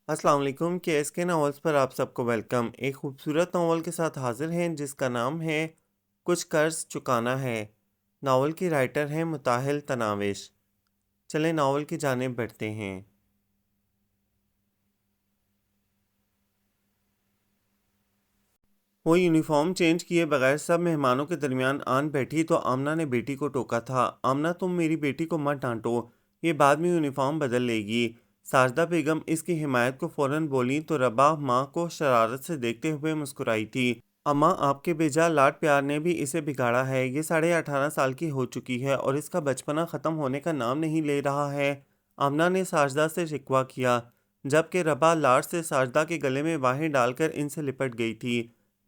अस्सलाम वालेकुम के नावल्स पर आप सबको वेलकम। एक खूबसूरत नावल के साथ हाजिर हैं जिसका नाम है कुछ कर्ज चुकाना है। नावल की राइटर हैं मुताहिल तनाविश। चलें नावल की जानिब बढ़ते हैं। वो यूनिफॉर्म चेंज किए बगैर सब मेहमानों के दरमियान आन बैठी तो आमना ने बेटी को टोका था। आमना, तुम मेरी बेटी को मत डांटो, ये बाद में यूनिफॉर्म बदल लेगी। साजदा बेगम इसकी हिमायत को फौरन बोली तो रबा माँ को शरारत से देखते हुए मुस्कुराई थी। अम्मा, आपके बेजा लाड प्यार ने भी इसे बिगाड़ा है। ये 18.5 साल की हो चुकी है और इसका बचपना ख़त्म होने का नाम नहीं ले रहा है। आमना ने साजदा से शिकवा किया, जबकि रबा लाड से साजदा के गले में बाहें डालकर इनसे लिपट गई थी।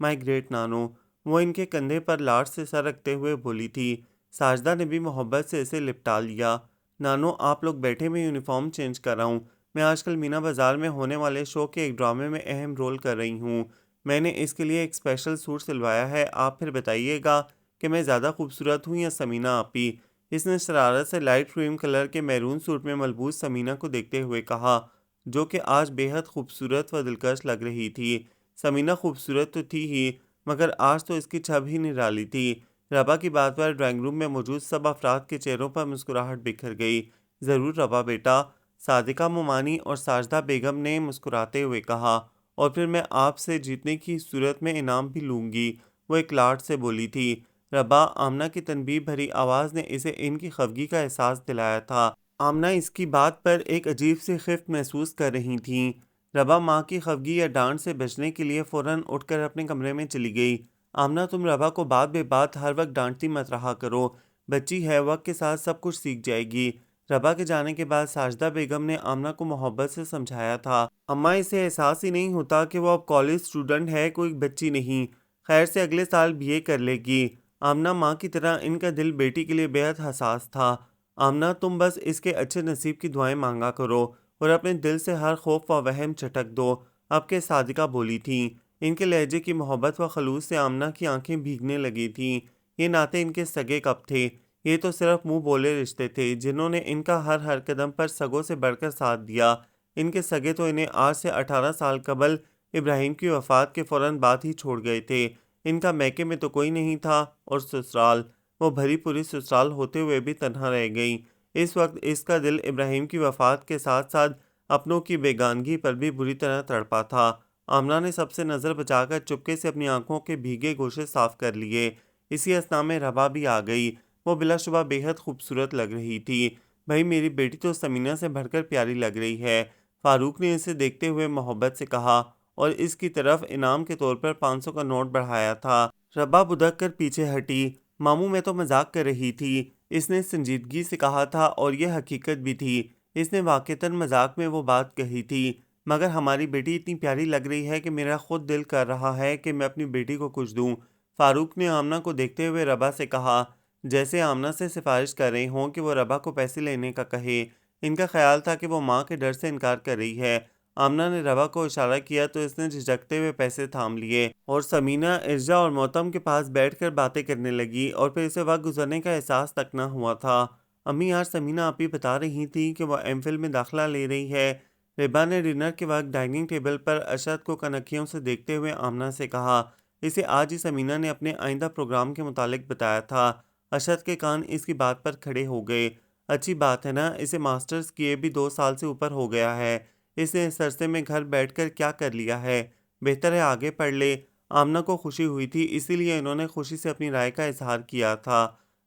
माई ग्रेट नानो, वो इनके कंधे पर लाड से सर रखते हुए बोली थी। साजदा ने भी मोहब्बत से इसे लिपटा लिया। नानो, आप लोग बैठे, मैं यूनिफॉर्म चेंज कर रहा हूँ। मैं आजकल मीना बाज़ार में होने वाले शो के एक ड्रामे में अहम रोल कर रही हूँ। मैंने इसके लिए एक स्पेशल सूट सिलवाया है। आप फिर बताइएगा कि मैं ज़्यादा खूबसूरत हूँ या समीना आपी। इसने शरारत से लाइट क्रीम कलर के मैरून सूट में मलबूस समीना को देखते हुए कहा, जो कि आज बेहद खूबसूरत व दिलकश लग रही थी। समीना खूबसूरत तो थी ही, मगर आज तो इसकी छब ही निराली थी। रबा की बात पर ड्राइंग रूम में मौजूद सब अफराद के चेहरों पर मुस्कुराहट बिखर गई। ज़रूर रबा बेटा, सादिका मुमानी और साजदा बेगम ने मुस्कुराते हुए कहा, और फिर मैं आपसे जीतने की सूरत में इनाम भी लूँगी, वो एक लाड से बोली थी। रबा, आमना की तनबीह भरी आवाज़ ने इसे इनकी खफगी का एहसास दिलाया था। आमना इसकी बात पर एक अजीब सी खिफ्त महसूस कर रही थीं। रबा माँ की खफगी या डांट से बचने के लिए फ़ौरन उठकर अपने कमरे में चली गई। आमना, तुम रबा को बात बेबात हर वक्त डांटती मत रहा करो। बच्ची है, वक्त के साथ सब कुछ सीख जाएगी। रबा के जाने के बाद साजदा बेगम ने आमना को मोहब्बत से समझाया था। अम्मा, इसे एहसास ही नहीं होता कि वो अब कॉलेज स्टूडेंट है, कोई बच्ची नहीं। खैर से अगले साल बीए कर लेगी। आमना माँ की तरह इनका दिल बेटी के लिए बेहद हसास था। आमना, तुम बस इसके अच्छे नसीब की दुआएं मांगा करो और अपने दिल से हर खौफ व वहम चटक दो। अब के सादिका बोली थी। इनके लहजे की मोहब्बत व खलूस से आमना की आंखें भीगने लगी थीं। ये नाते इनके सगे कब थे? ये तो सिर्फ मुंह बोले रिश्ते थे जिन्होंने इनका हर हर कदम पर सगों से बढ़कर साथ दिया। इनके सगे तो इन्हें आज से 18 साल कबल इब्राहिम की वफ़ात के फ़ौरन बाद ही छोड़ गए थे। इनका मैके में तो कोई नहीं था, और ससुराल, वो भरी पूरी ससुराल होते हुए भी तन्हा रह गई। इस वक्त इसका दिल इब्राहिम की वफ़ात के साथ साथ अपनों की बेगानगी पर भी बुरी तरह तड़पा था। आमना ने सबसे नज़र बचाकर चुपके से अपनी आंखों के भीगे गोशे साफ कर लिए। इसी अस्थना में रबा भी आ गई। वो बिलाशुबा बेहद खूबसूरत लग रही थी। भाई, मेरी बेटी तो समीना से बढ़कर प्यारी लग रही है, फारूक ने इसे देखते हुए मोहब्बत से कहा, और इसकी तरफ इनाम के तौर पर 500 का नोट बढ़ाया था। रबा बुदक कर पीछे हटी। मामू, मैं तो मजाक कर रही थी, इसने संजीदगी से कहा था, और यह हकीकत भी थी। इसने वाक़तन मजाक में वो बात कही थी, मगर हमारी बेटी इतनी प्यारी लग रही है कि मेरा खुद दिल कर रहा है कि मैं अपनी बेटी को कुछ दूं। फारूक ने आमना को देखते हुए रबा से कहा, जैसे आमना से सिफारिश कर रही हों कि वो रबा को पैसे लेने का कहे। इनका ख्याल था कि वो माँ के डर से इनकार कर रही है। आमना ने रबा को इशारा किया तो इसने झिझकते हुए पैसे थाम लिए, और समीना, इर्जा और मोहतम के पास बैठकर बातें करने लगी, और फिर इसे वक्त गुजरने का एहसास तक न हुआ था। अम्मी, यार समीना आप ही बता रही थी कि वह एमफिल में दाखिला ले रही है। रिबा ने डिनर के वक्त डाइनिंग टेबल पर अशद को कनखियों से देखते हुए आमना से कहा। इसे आज ही समीना ने अपने आइंदा प्रोग्राम के मुतालिक बताया था। अशद के कान इसकी बात पर खड़े हो गए। अच्छी बात है ना, इसे मास्टर्स किए भी 2 साल से ऊपर हो गया है। इसने इस अरसे में घर बैठकर क्या कर लिया है? बेहतर है आगे पढ़ ले। आमना को खुशी हुई थी, इसीलिए इन्होंने खुशी से अपनी राय का इजहार किया था।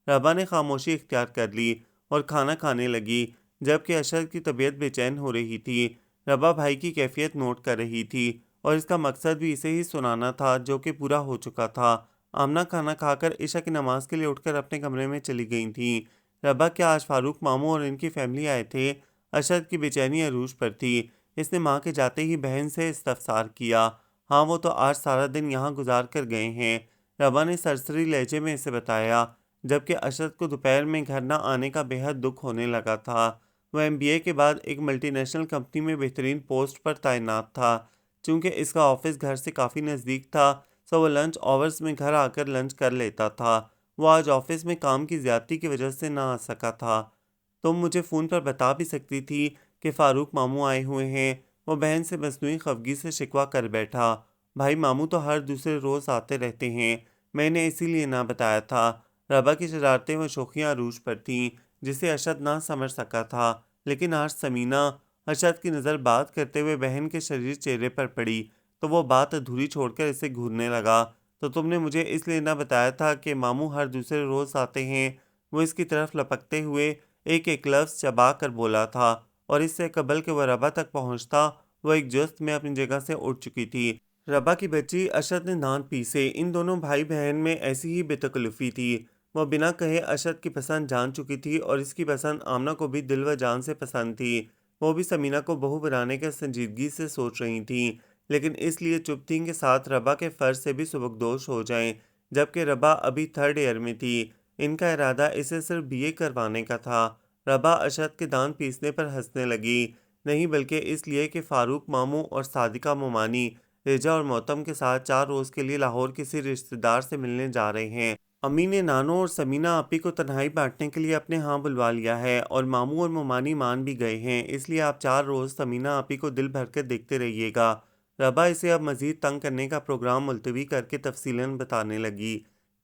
रबा ने खामोशी इख्तियार कर ली और खाना खाने लगी, जबकि अशद की तबीयत बेचैन हो रही थी। रबा भाई की कैफियत नोट कर रही थी, और इसका मकसद भी इसे ही सुनाना था, जो कि पूरा हो चुका था। आमना खाना खाकर इशा की नमाज के लिए उठकर अपने कमरे में चली गई थी। रबा, क्या आज फारूक मामू और इनकी फैमिली आए थे? अशद की बेचैनी अरूज पर थी। इसने माँ के जाते ही बहन से इस्तफसार किया। हाँ, वो तो आज सारा दिन यहाँ गुजार कर गए हैं, रबा ने सरसरी लहजे में इसे बताया, जबकि अशद को दोपहर में घर न आने का बेहद दुख होने लगा था। वह एमबीए के बाद एक मल्टीनेशनल कंपनी में बेहतरीन पोस्ट पर तैनात था। चूंकि इसका ऑफिस घर से काफ़ी नज़दीक था, सो वह लंच आवर्स में घर आकर लंच कर लेता था। वो आज ऑफिस में काम की ज़्यादती की वजह से ना आ सका था। तुम मुझे फ़ोन पर बता भी सकती थी कि फ़ारूक मामू आए हुए हैं। वो बहन से मसनूई खफगी से शिकवा कर बैठा। भाई मामू तो हर दूसरे रोज़ आते रहते हैं, मैंने इसीलिए ना बताया था। रबा की शरारतें व शोखियाँ अरूज पर थीं, जिसे अरशद ना समझ सका था। लेकिन आज समीना अरशद की नज़र बात करते हुए बहन के शरीर चेहरे पर पड़ी, तो वो बात अधूरी छोड़कर इसे घूरने लगा। तो तुमने मुझे इसलिए ना बताया था कि मामू हर दूसरे रोज़ आते हैं? वो इसकी तरफ लपकते हुए एक एक लफ्ज़ चबा कर बोला था, और इससे कबल के वह रबा तक पहुंचता, वो एक जुस्त में अपनी जगह से उठ चुकी थी। रबा की बच्ची अरशद ने दांत पीसे। इन दोनों भाई बहन में ऐसी ही बेतकल्लुफ़ी थी। वह बिना कहे अरशद की पसंद जान चुकी थी, और इसकी पसंद आमना को भी दिल व जान से पसंद थी। वो भी समीना को बहू बनाने का संजीदगी से सोच रही थी, लेकिन इसलिए चुप थीं कि साथ रबा के फ़र्ज से भी सुबकदोश हो जाएं, जबकि रबा अभी थर्ड ईयर में थी। इनका इरादा इसे सिर्फ बीए करवाने का था। रबा अरशद के दांत पीसने पर हंसने लगी, नहीं बल्कि इसलिए कि फ़ारूक मामू और सादिका मोमानी रेजा और मोहतम के साथ 4 रोज़ के लिए लाहौर किसी रिश्तेदार से मिलने जा रहे हैं। अम्मी ने नानो और समीना आपी को तन्हाई बांटने के लिए अपने यहाँ बुलवा लिया है, और मामू और मोमानी मान भी गए हैं, इसलिए आप 4 रोज़ समीना आपी को दिल भर कर देखते रहिएगा। रबा इसे अब मज़ीद तंग करने का प्रोग्राम मुलतवी करके तफसीलन बताने लगी।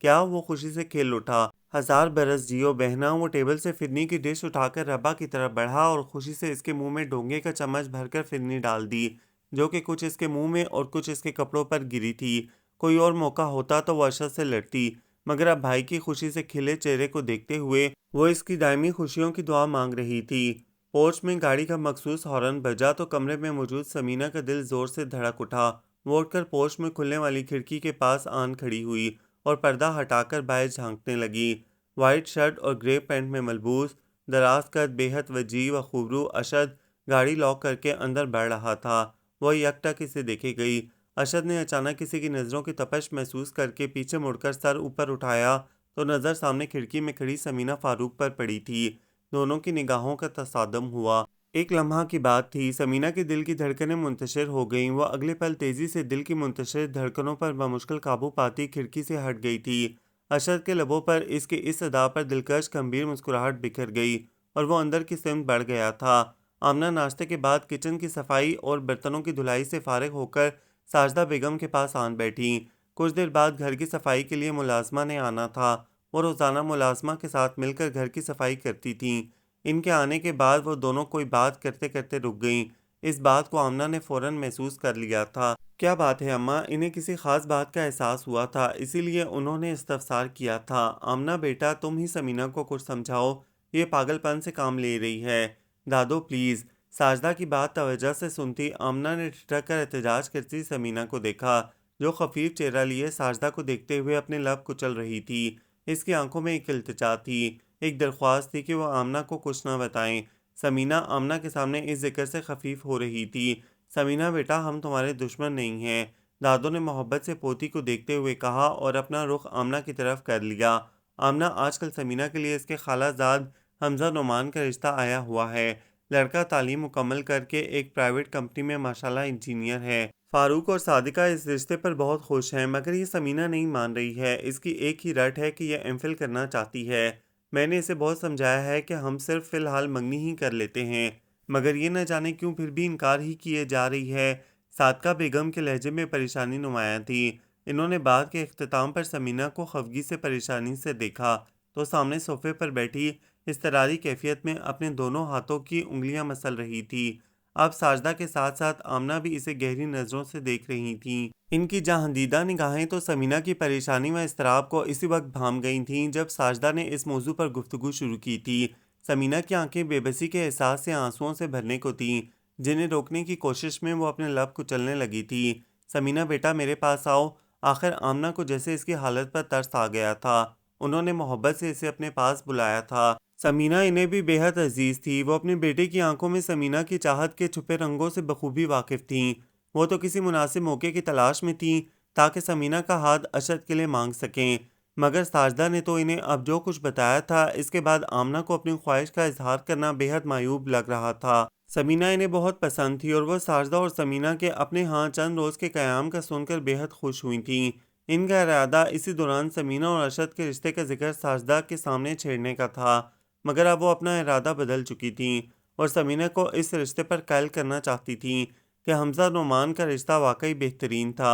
क्या वो खुशी से खेल उठा। हज़ार बरस जियो बहना। वो टेबल से फिरनी की डिश उठाकर रबा की तरफ बढ़ा और खुशी से इसके मुंह में डोंगे का चम्मच भरकर फिरनी डाल दी, जो कि कुछ इसके मुंह में और कुछ इसके कपड़ों पर गिरी थी। कोई और मौका होता तो वो अरशद से लड़ती, मगर अब भाई की खुशी से खिले चेहरे को देखते हुए वो इसकी दायमी खुशियों की दुआ मांग रही थी। पोर्च में गाड़ी का मखसूस हॉर्न बजा तो कमरे में मौजूद समीना का दिल जोर से धड़क उठा। वो उठकर पोर्च में खुलने वाली खिड़की के पास आन खड़ी हुई और पर्दा हटाकर बाहर झांकने लगी। वाइट शर्ट और ग्रे पैंट में मलबूस, दराज कद, बेहद वजीह व खूबरू अरशद गाड़ी लॉक करके अंदर बढ़ रहा था। वह यकटक इसे देखे गई। अरशद ने अचानक किसी की नज़रों की तपश महसूस करके पीछे मुड़कर सर ऊपर उठाया, तो नज़र सामने खिड़की में खड़ी समीना फ़ारूक पर पड़ी थी। दोनों की निगाहों का तसादम हुआ। एक लम्हा की बात थी, समीना के दिल की धड़कनें मुंतशिर हो गईं। वह अगले पल तेज़ी से दिल की मुंतशिर धड़कनों पर बमुश्किल काबू पाती खिड़की से हट गई थी। अरशद के लबों पर इसके इस अदा पर दिलकश गंभीर मुस्कुराहट बिखर गई, और वो अंदर की सिमत बढ़ गया था। आमना नाश्ते के बाद किचन की सफाई और बर्तनों की धुलाई से फारिग होकर साजदा बेगम के पास आन बैठी। कुछ देर बाद घर की सफाई के लिए मुलाजमा ने आना था। वो रोज़ाना मुलाजमा के साथ मिलकर घर की सफाई करती थीं। इनके आने के बाद वो दोनों कोई बात करते करते रुक गईं। इस बात को आमना ने फ़ौरन महसूस कर लिया था। क्या बात है अम्मा? इन्हें किसी ख़ास बात का एहसास हुआ था, इसीलिए उन्होंने इस्तफ़सार किया था। आमना बेटा, तुम ही समीना को कुछ समझाओ, ये पागलपन से काम ले रही है। दादो प्लीज़। साजदा की बात तवज्जो से सुनती आमना ने ठिठक कर एहतजाज करती समीना को देखा, जो खफीफ चेहरा लिए साजदा को देखते हुए अपने लब कुचल रही थी। इसकी आंखों में एक इल्तिजा थी, एक दरख्वास्त थी कि वह आमना को कुछ न बताएं। समीना आमना के सामने इस जिक्र से खफीफ हो रही थी। समीना बेटा, हम तुम्हारे दुश्मन नहीं हैं। दादो ने मोहब्बत से पोती को देखते हुए कहा और अपना रुख आमना की तरफ कर लिया। आमना, आजकल समीना के लिए इसके खालाजाद हमजा नोमान का रिश्ता आया हुआ है। लड़का तालीम मुकम्मल करके एक प्राइवेट कंपनी में माशाल्लाह इंजीनियर है। फारूक और सादिका इस रिश्ते पर बहुत खुश हैं, मगर ये समीना नहीं मान रही है। इसकी एक ही रट है कि यह एमफिल करना चाहती है। मैंने इसे बहुत समझाया है कि हम सिर्फ फ़िलहाल मंगनी ही कर लेते हैं, मगर ये न जाने क्यों फिर भी इनकार ही किए जा रही है। सादका बेगम के लहजे में परेशानी नुमायाँ थी। इन्होंने बात के इख्तिताम पर समीना को खफगी से परेशानी से देखा, तो सामने सोफे पर बैठी इज़्तिरारी कैफियत में अपने दोनों हाथों की उंगलियां मसल रही थी। अब साजदा के साथ साथ आमना भी इसे गहरी नज़रों से देख रही थीं। इनकी जहांदीदा निगाहें तो समीना की परेशानी व इस्तराब को इसी वक्त भाम गई थीं जब साजदा ने इस मौजू पर गुफ्तगू शुरू की थी। समीना की आंखें बेबसी के एहसास से आंसुओं से भरने को थीं, जिन्हें रोकने की कोशिश में वो अपने लब कुचलने लगी थी। समीना बेटा, मेरे पास आओ। आखिर आमना को जैसे इसकी हालत पर तरस आ गया था। उन्होंने मोहब्बत से इसे अपने पास बुलाया था। समीना इन्हें भी बेहद अजीज थी। वो अपने बेटे की आंखों में समीना की चाहत के छुपे रंगों से बखूबी वाकिफ थीं। वो तो किसी मुनासिब मौके की तलाश में थीं ताकि समीना का हाथ अरशद के लिए मांग सकें, मगर साजदा ने तो इन्हें अब जो कुछ बताया था, इसके बाद आमना को अपनी ख्वाहिश का इजहार करना बेहद मायूब लग रहा था। समीना इन्हें बहुत पसंद थी और वह साजदा और समीना के अपने यहाँ चंद रोज़ के क़याम का सुनकर बेहद खुश हुई थीं। इनका इरादा इसी दौरान समीना और अरशद के रिश्ते का जिक्र साजदा के सामने छेड़ने का था, मगर अब वो अपना इरादा बदल चुकी थीं और समीना को इस रिश्ते पर कायल करना चाहती थीं। कि हमजा नुमान का रिश्ता वाकई बेहतरीन था।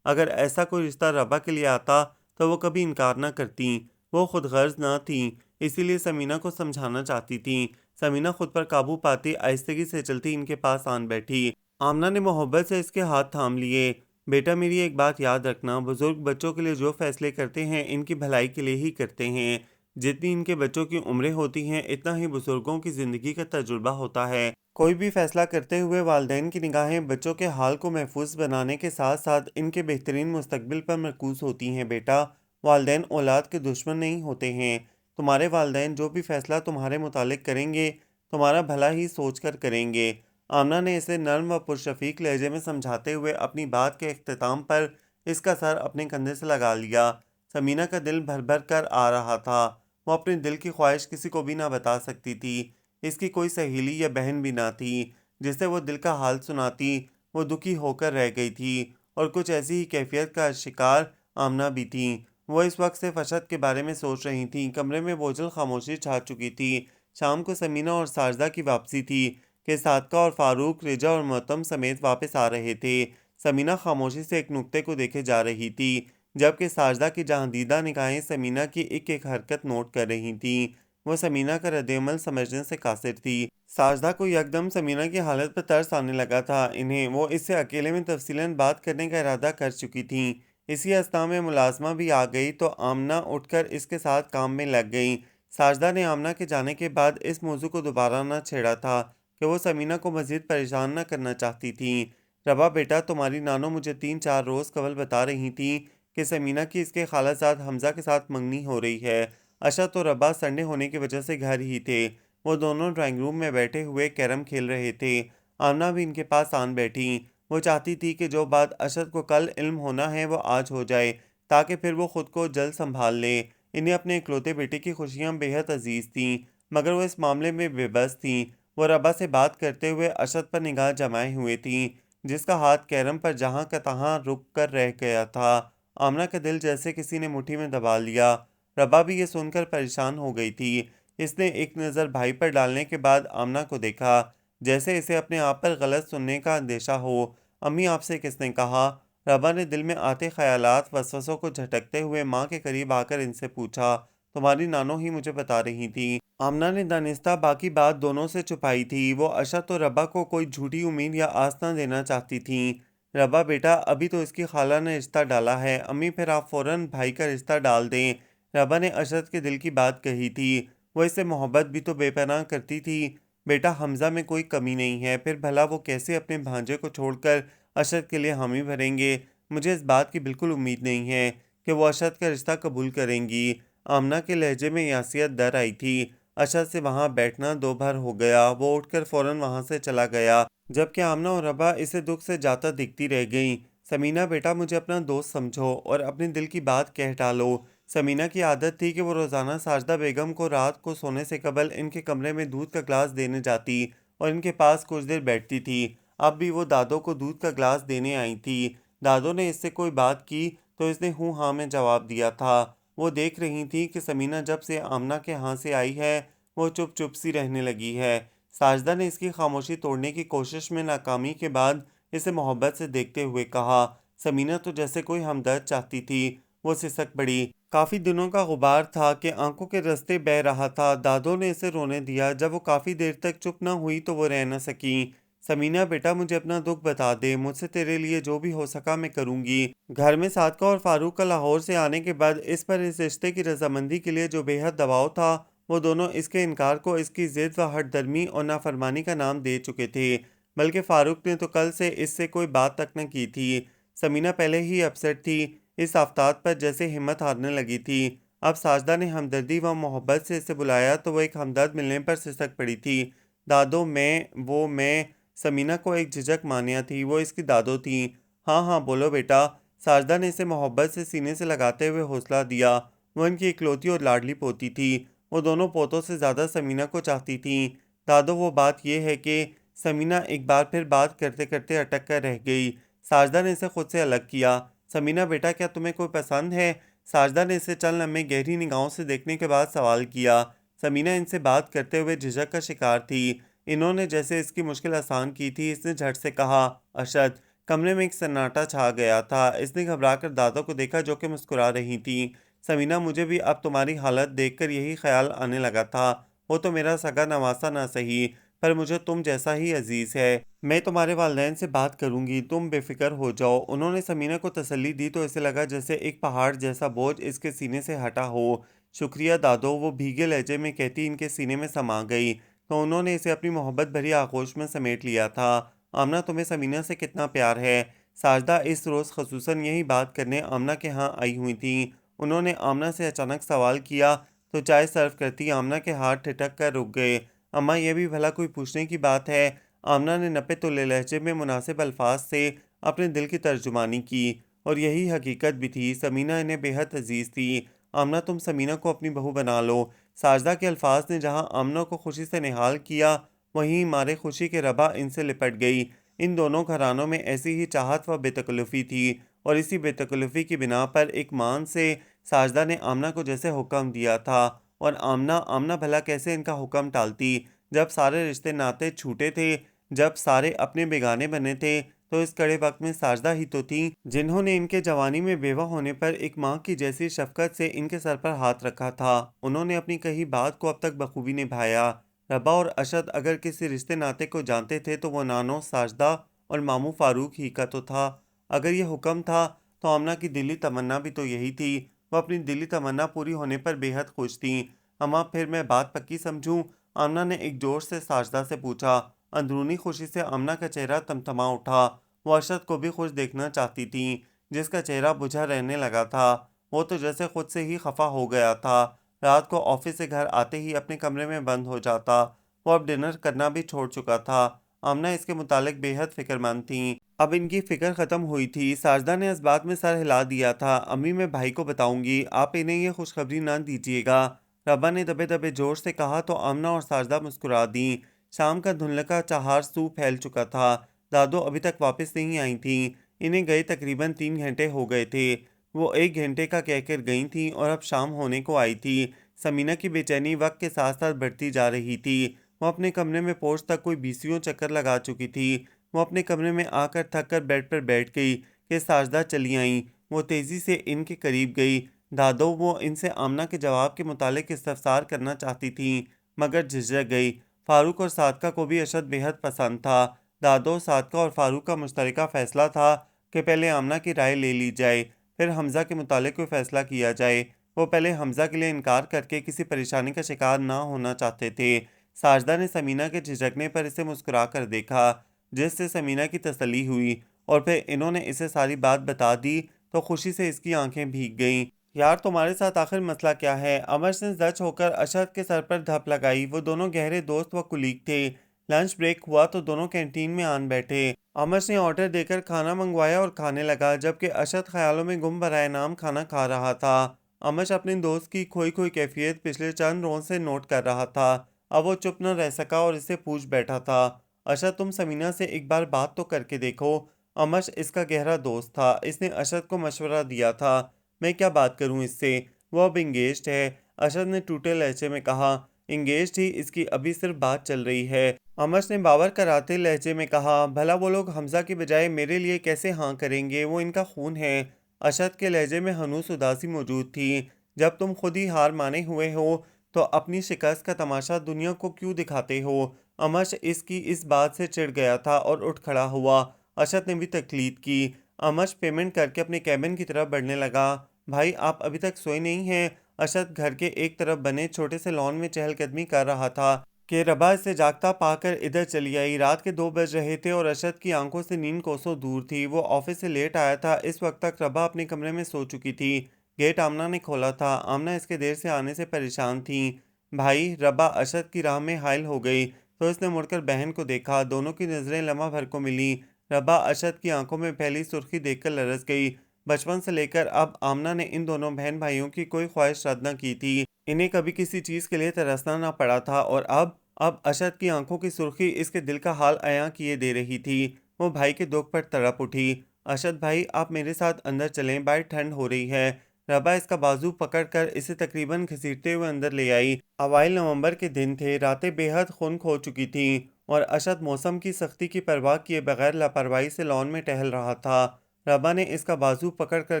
अगर ऐसा कोई रिश्ता रबा के लिए आता तो वो कभी इनकार ना करती। वो खुद गर्ज ना थी, इसीलिए समीना को समझाना चाहती थी। समीना खुद पर काबू पाती आहिस्तगी से चलती इनके पास आन बैठी। आमना ने मोहब्बत से इसके हाथ थाम लिए। बेटा, मेरी एक बात याद रखना, बुजुर्ग बच्चों के लिए जो फैसले करते हैं इनकी भलाई के लिए ही करते हैं। जितनी इनके बच्चों की उम्रें होती हैं इतना ही बुजुर्गों की ज़िंदगी का तजुर्बा होता है। कोई भी फैसला करते हुए वालिदैन की निगाहें बच्चों के हाल को महफूज बनाने के साथ साथ इनके बेहतरीन मुस्तकबिल पर मरकूज होती हैं। बेटा, वालिदैन औलाद के दुश्मन नहीं होते हैं। तुम्हारे वालिदैन जो भी फैसला तुम्हारे मुतालिक करेंगे तुम्हारा भला ही सोच कर करेंगे। आमना ने इसे नर्म व पुरशफीक लहजे में समझाते हुए अपनी बात के अख्ताम पर इसका सर अपने कंधे से लगा लिया। समीना का दिल भर भर कर आ रहा था। वो अपने दिल की ख्वाहिश किसी को भी ना बता सकती थी। इसकी कोई सहेली या बहन भी ना थी जिसे वो दिल का हाल सुनाती। वो दुखी होकर रह गई थी और कुछ ऐसी ही कैफियत का शिकार आमना भी थी। वो इस वक्त सिर्फ अशद के बारे में सोच रही थी। कमरे में बोझल खामोशी छा चुकी थी। शाम को समीना और सारदा की वापसी थी कि सादका और फारूक, रेजा और मोहतम समेत वापस आ रहे थे। समीना खामोशी से एक नुक्ते को देखे जा रही थी जबकि सारदा की जहांदीदा निगाहें समीना की एक एक हरकत नोट कर रही थीं। वो समीना का रद्द-ए-अमल समझने से कासिर थी। साजदा को यकदम समीना की हालत पर तरस आने लगा था। वो इससे अकेले में तफसीलन बात करने का इरादा कर चुकी थीं। इसी अवस्था में मुलाजमा भी आ गई तो आमना उठकर इसके साथ काम में लग गई। साजदा ने आमना के जाने के बाद इस मौजू को दोबारा न छेड़ा था कि वो समीना को मजीद परेशान न करना चाहती थी। रबा बेटा, तुम्हारी नानो मुझे 3-4 रोज़ कबल बता रही थी कि समीना की इसके खालाजाद हमजा के साथ मंगनी हो रही है। अशद और रब्बा संडे होने की वजह से घर ही थे। वो दोनों ड्राइंग रूम में बैठे हुए कैरम खेल रहे थे। आमना भी इनके पास आन बैठी। वो चाहती थी कि जो बात अशद को कल इल्म होना है वो आज हो जाए ताकि फिर वो खुद को जल्द संभाल ले। इन्हें अपने इकलौते बेटे की खुशियाँ बेहद अजीज़ थीं मगर वो इस मामले में बेबस थीं। वो रब्बा से बात करते हुए अशद पर निगाह जमाए हुए थीं जिसका हाथ कैरम पर जहाँ का तहाँ रुक कर रह गया था। आमना का दिल जैसे किसी ने मुट्ठी में दबा लिया। रबा भी ये सुनकर परेशान हो गई थी। इसने एक नज़र भाई पर डालने के बाद आमना को देखा जैसे इसे अपने आप पर गलत सुनने का अंदेशा हो। अम्मी, आपसे किसने कहा? रबा ने दिल में आते ख्यालात वसवसों को झटकते हुए माँ के करीब आकर इनसे पूछा। तुम्हारी नानो ही मुझे बता रही थी। आमना ने दानिस्ता बाकी बात दोनों से छुपाई थी। वो अशद तो रबा को कोई झूठी उम्मीद या आस न देना चाहती थी। रबा बेटा, अभी तो इसकी खाला ने रिश्ता डाला है। अम्मी, फिर आप फौरन भाई का रिश्ता डाल दें। रबा ने अशद के दिल की बात कही थी। वो इससे मोहब्बत भी तो बेपनाह करती थी। बेटा, हमजा में कोई कमी नहीं है, फिर भला वो कैसे अपने भांजे को छोड़कर अशद के लिए हामी भरेंगे? मुझे इस बात की बिल्कुल उम्मीद नहीं है कि वो अशद का रिश्ता कबूल करेंगी। आमना के लहजे में यासियत दर आई थी। अशद से वहाँ बैठना दो भर हो गया। वो उठकर फौरन वहाँ से चला गया जबकि आमना और रबा इसे दुख से जाता दिखती रह गईं। समीना बेटा, मुझे अपना दोस्त समझो और अपने दिल की बात कह डालो। समीना की आदत थी कि वो रोज़ाना साजदा बेगम को रात को सोने से कबल इनके कमरे में दूध का ग्लास देने जाती और इनके पास कुछ देर बैठती थी। अब भी वो दादो को दूध का ग्लास देने आई थी। दादो ने इससे कोई बात की तो इसने हूँ हाँ में जवाब दिया था। वो देख रही थी कि समीना जब से आमना के यहाँ से आई है वो चुप चुप सी रहने लगी है। साजदा ने इसकी खामोशी तोड़ने की कोशिश में नाकामी के बाद इसे मोहब्बत से देखते हुए कहा। समीना तो जैसे कोई हमदर्द चाहती थी। वो सिसक पड़ी। काफ़ी दिनों का गुबार था कि आंखों के रास्ते बह रहा था। दादो ने इसे रोने दिया। जब वो काफ़ी देर तक चुप न हुई तो वो रह न सकी। समीना बेटा, मुझे अपना दुख बता दे। मुझसे तेरे लिए जो भी हो सका मैं करूँगी। घर में सादका और फारूक का लाहौर से आने के बाद इस पर इस रिश्ते की रजामंदी के लिए जो बेहद दबाव था वो दोनों इसके इनकार को इसकी ज़िद व हठधर्मी और नाफरमानी का नाम दे चुके थे। बल्कि फ़ारूक ने तो कल से इससे कोई बात तक न की थी। समीना पहले ही अपसेट थी। इस आफताब पर जैसे हिम्मत हारने लगी थी। अब साजदा ने हमदर्दी व मोहब्बत से इसे बुलाया तो वह एक हमदर्द मिलने पर सिसक पड़ी थी। दादो, मैं समीना को एक झिझक मानिया थी। वो इसकी दादो थी। हाँ हाँ बोलो बेटा। साजदा ने इसे मोहब्बत से सीने से लगाते हुए हौसला दिया। वो इनकी इकलौती और लाडली पोती थी। वो दोनों पोतों से ज़्यादा समीना को चाहती थीं। दादो, वो बात यह है कि समीना एक बार फिर बात करते करते अटक कर रह गई। साजदा ने इसे खुद से अलग किया। समीना बेटा, क्या तुम्हें कोई पसंद है? साजदा ने इसे चंद लम्हे गहरी निगाहों से देखने के बाद सवाल किया। समीना इनसे बात करते हुए झिझक का शिकार थी। इन्होंने जैसे इसकी मुश्किल आसान की थी, इसने झट से कहा, अरशद। कमरे में एक सन्नाटा छा गया था। इसने घबराकर दादो को देखा जो कि मुस्कुरा रही थीं। समीना, मुझे भी अब तुम्हारी हालत देखकर यही ख्याल आने लगा था। वो तो मेरा सगा नवासा ना सही, पर मुझे तुम जैसा ही अजीज है। मैं तुम्हारे वालिदैन से बात करूंगी, तुम बेफिक्र हो जाओ। उन्होंने समीना को तसल्ली दी तो इसे लगा जैसे एक पहाड़ जैसा बोझ इसके सीने से हटा हो। शुक्रिया दादो, वो भीगे लहजे में कहती इनके सीने में समा गई तो उन्होंने इसे अपनी मोहब्बत भरी आगोश में समेट लिया था। आमना, तुम्हें समीना से कितना प्यार है? साजदा इस रोज़ खसूसन यही बात करने आमना के यहाँ आई हुई थी। उन्होंने आमना से अचानक सवाल किया तो चाय सर्व करती आमना के हाथ ठिठक कर रुक गए। अम्मा, यह भी भला कोई पूछने की बात है? आमना ने नपे तुले लहजे में मुनासिब अल्फाज से अपने दिल की तर्जुमानी की। और यही हकीकत भी थी, समीना इन्हें बेहद अजीज थी। आमना, तुम समीना को अपनी बहू बना लो। साजदा के अल्फाज ने जहां आमना को खुशी से निहाल किया, वहीं मारे खुशी के रबा इनसे लिपट गई। इन दोनों घरानों में ऐसी ही चाहत व बेतकल्लुफ़ी थी, और इसी बेतकल्लुफ़ी की बिना पर एक मान से साजदा ने आमना को जैसे हुक्म दिया था। और आमना आमना भला कैसे इनका हुक्म टालती, जब सारे रिश्ते नाते छूटे थे, जब सारे अपने बेगाने बने थे। तो इस कड़े वक्त में साजदा ही तो थीं जिन्होंने इनके जवानी में बेवा होने पर एक माँ की जैसी शफकत से इनके सर पर हाथ रखा था। उन्होंने अपनी कही बात को अब तक बखूबी निभाया। रबा और अशद अगर किसी रिश्ते नाते को जानते थे तो वो नानो, साजदा और मामू फारूक ही का तो था। अगर ये हुक्म था तो आमना की दिली तमन्ना भी तो यही थी। वो अपनी दिली तमन्ना पूरी होने पर बेहद खुश थी। अम्मा, फिर मैं बात पक्की समझूं? आमना ने एक जोर से साजदा से पूछा। अंदरूनी खुशी से आमना का चेहरा तमतमा उठा। वो अरशद को भी खुश देखना चाहती थी, जिसका चेहरा बुझा रहने लगा था। वो तो जैसे खुद से ही खफा हो गया था। रात को ऑफिस से घर आते ही अपने कमरे में बंद हो जाता। वो अब डिनर करना भी छोड़ चुका था। आमना इसके मुतालिक बेहद फिक्रमंद थीं। अब इनकी फिक्र ख़त्म हुई थी। साजदा ने इस बात में सर हिला दिया था। अम्मी, मैं भाई को बताऊंगी, आप इन्हें ये खुशखबरी ना दीजिएगा। रब्बा ने दबे दबे जोर से कहा तो आमना और साजदा मुस्कुरा दी। शाम का धुंधला चहार सू फैल चुका था। दादो अभी तक वापस नहीं आई थीं। इन्हें गए तकरीबन 3 घंटे हो गए थे। वो 1 घंटे का कहकर गई थीं और अब शाम होने को आई थी। समीना की बेचैनी वक्त के साथ साथ बढ़ती जा रही थी। वो अपने कमरे में पहुंच तक कोई 20 चक्कर लगा चुकी थी। वो अपने कमरे में आकर थक कर बेड पर बैठ गई कि साजदा चली आईं। वो तेज़ी से इनके करीब गई। दादो, वो इनसे आमना के जवाब के मुतालिक इस्तफसार करना चाहती थीं, मगर झिझक गई। फारूक और सादका को भी अशद बेहद पसंद था। दादो, सादका और फारूक का मुश्तरका फ़ैसला था कि पहले आमना की राय ले ली जाए, फिर हमज़ा के मुतालिक कोई फ़ैसला किया जाए। वो पहले हमज़ा के लिए इनकार करके किसी परेशानी का शिकार ना होना चाहते थे। साजदा ने समीना के झिझकने पर इसे मुस्कुरा कर देखा, जिससे समीना की तसल्ली हुई, और फिर इन्होंने इसे सारी बात बता दी तो खुशी से इसकी आंखें भीग गईं। यार, तुम्हारे साथ आखिर मसला क्या है? अमर ने जच होकर अशद के सर पर धप लगाई। वो दोनों गहरे दोस्त व कुलीग थे। लंच ब्रेक हुआ तो दोनों कैंटीन में आन बैठे। अमर ने ऑर्डर देकर खाना मंगवाया और खाने लगा, जबकि अशद ख्यालों में गुम बराए नाम खाना खा रहा था। अमर अपने दोस्त की खोई खोई कैफियत पिछले चंद रोज से नोट कर रहा था। अब वो चुप न रह सका और इसे पूछ बैठा था, अशद, तुम समीना से एक बार बात तो करके देखो। अमर इसका गहरा दोस्त था। इसने अशद को मशवरा दिया था। मैं क्या बात करूं इससे? वो अब इंगेज्ड है। अशद ने टूटे लहजे में कहा। इंगेज्ड ही इसकी अभी सिर्फ बात चल रही है। अमर ने बावर कराते लहजे में कहा, भला वो लोग हमजा की बजाय मेरे लिए कैसे हाँ करेंगे? वो इनका खून है। अशद के लहजे में हनूस उदासी मौजूद थी। जब तुम खुद ही हार माने हुए हो तो अपनी शिकस्त का तमाशा दुनिया को क्यों दिखाते हो? अमर इसकी इस बात से चिढ़ गया था और उठ खड़ा हुआ। अशद ने भी तकलीद की। अमर पेमेंट करके अपने कैबिन की तरफ बढ़ने लगा। भाई, आप अभी तक सोए नहीं हैं? अशद घर के एक तरफ बने छोटे से लॉन में चहलकदमी कर रहा था कि रबा इसे जागता पाकर इधर चली आई। रात के 2 बज रहे थे और अशद की आंखों से नींद कोसों दूर थी। वो ऑफिस से लेट आया था। इस वक्त तक रबा अपने कमरे में सो चुकी थी। गेट आमना ने खोला था। आमना इसके देर से आने से परेशान थी। भाई, रबा अशद की राह में हायल हो गई तो इसने मुड़कर बहन को देखा। दोनों की नज़रें लम्हा भर को मिली। रबा अशद की आंखों में पहली सुर्खी देखकर लरस गई। बचपन से लेकर अब आमना ने इन दोनों बहन भाइयों की कोई ख्वाहिश रद्द न की थी। इन्हें कभी किसी चीज़ के लिए तरसना ना पड़ा था, और अब अशद की आंखों की सुर्खी इसके दिल का हाल अयां किए दे रही थी। वो भाई के दुख पर तड़प उठी। अशद भाई, आप मेरे साथ अंदर चलें, बाहर ठंड हो रही है। रबा इसका बाजू पकड़कर इसे तकरीबन घसीटते हुए अंदर ले आई। अवाइल नवंबर के दिन थे। रातें बेहद खुन्क हो चुकी थीं और अशद मौसम की सख्ती की परवाह किए बगैर लापरवाही से लॉन में टहल रहा था। रबा ने इसका बाजू पकड़कर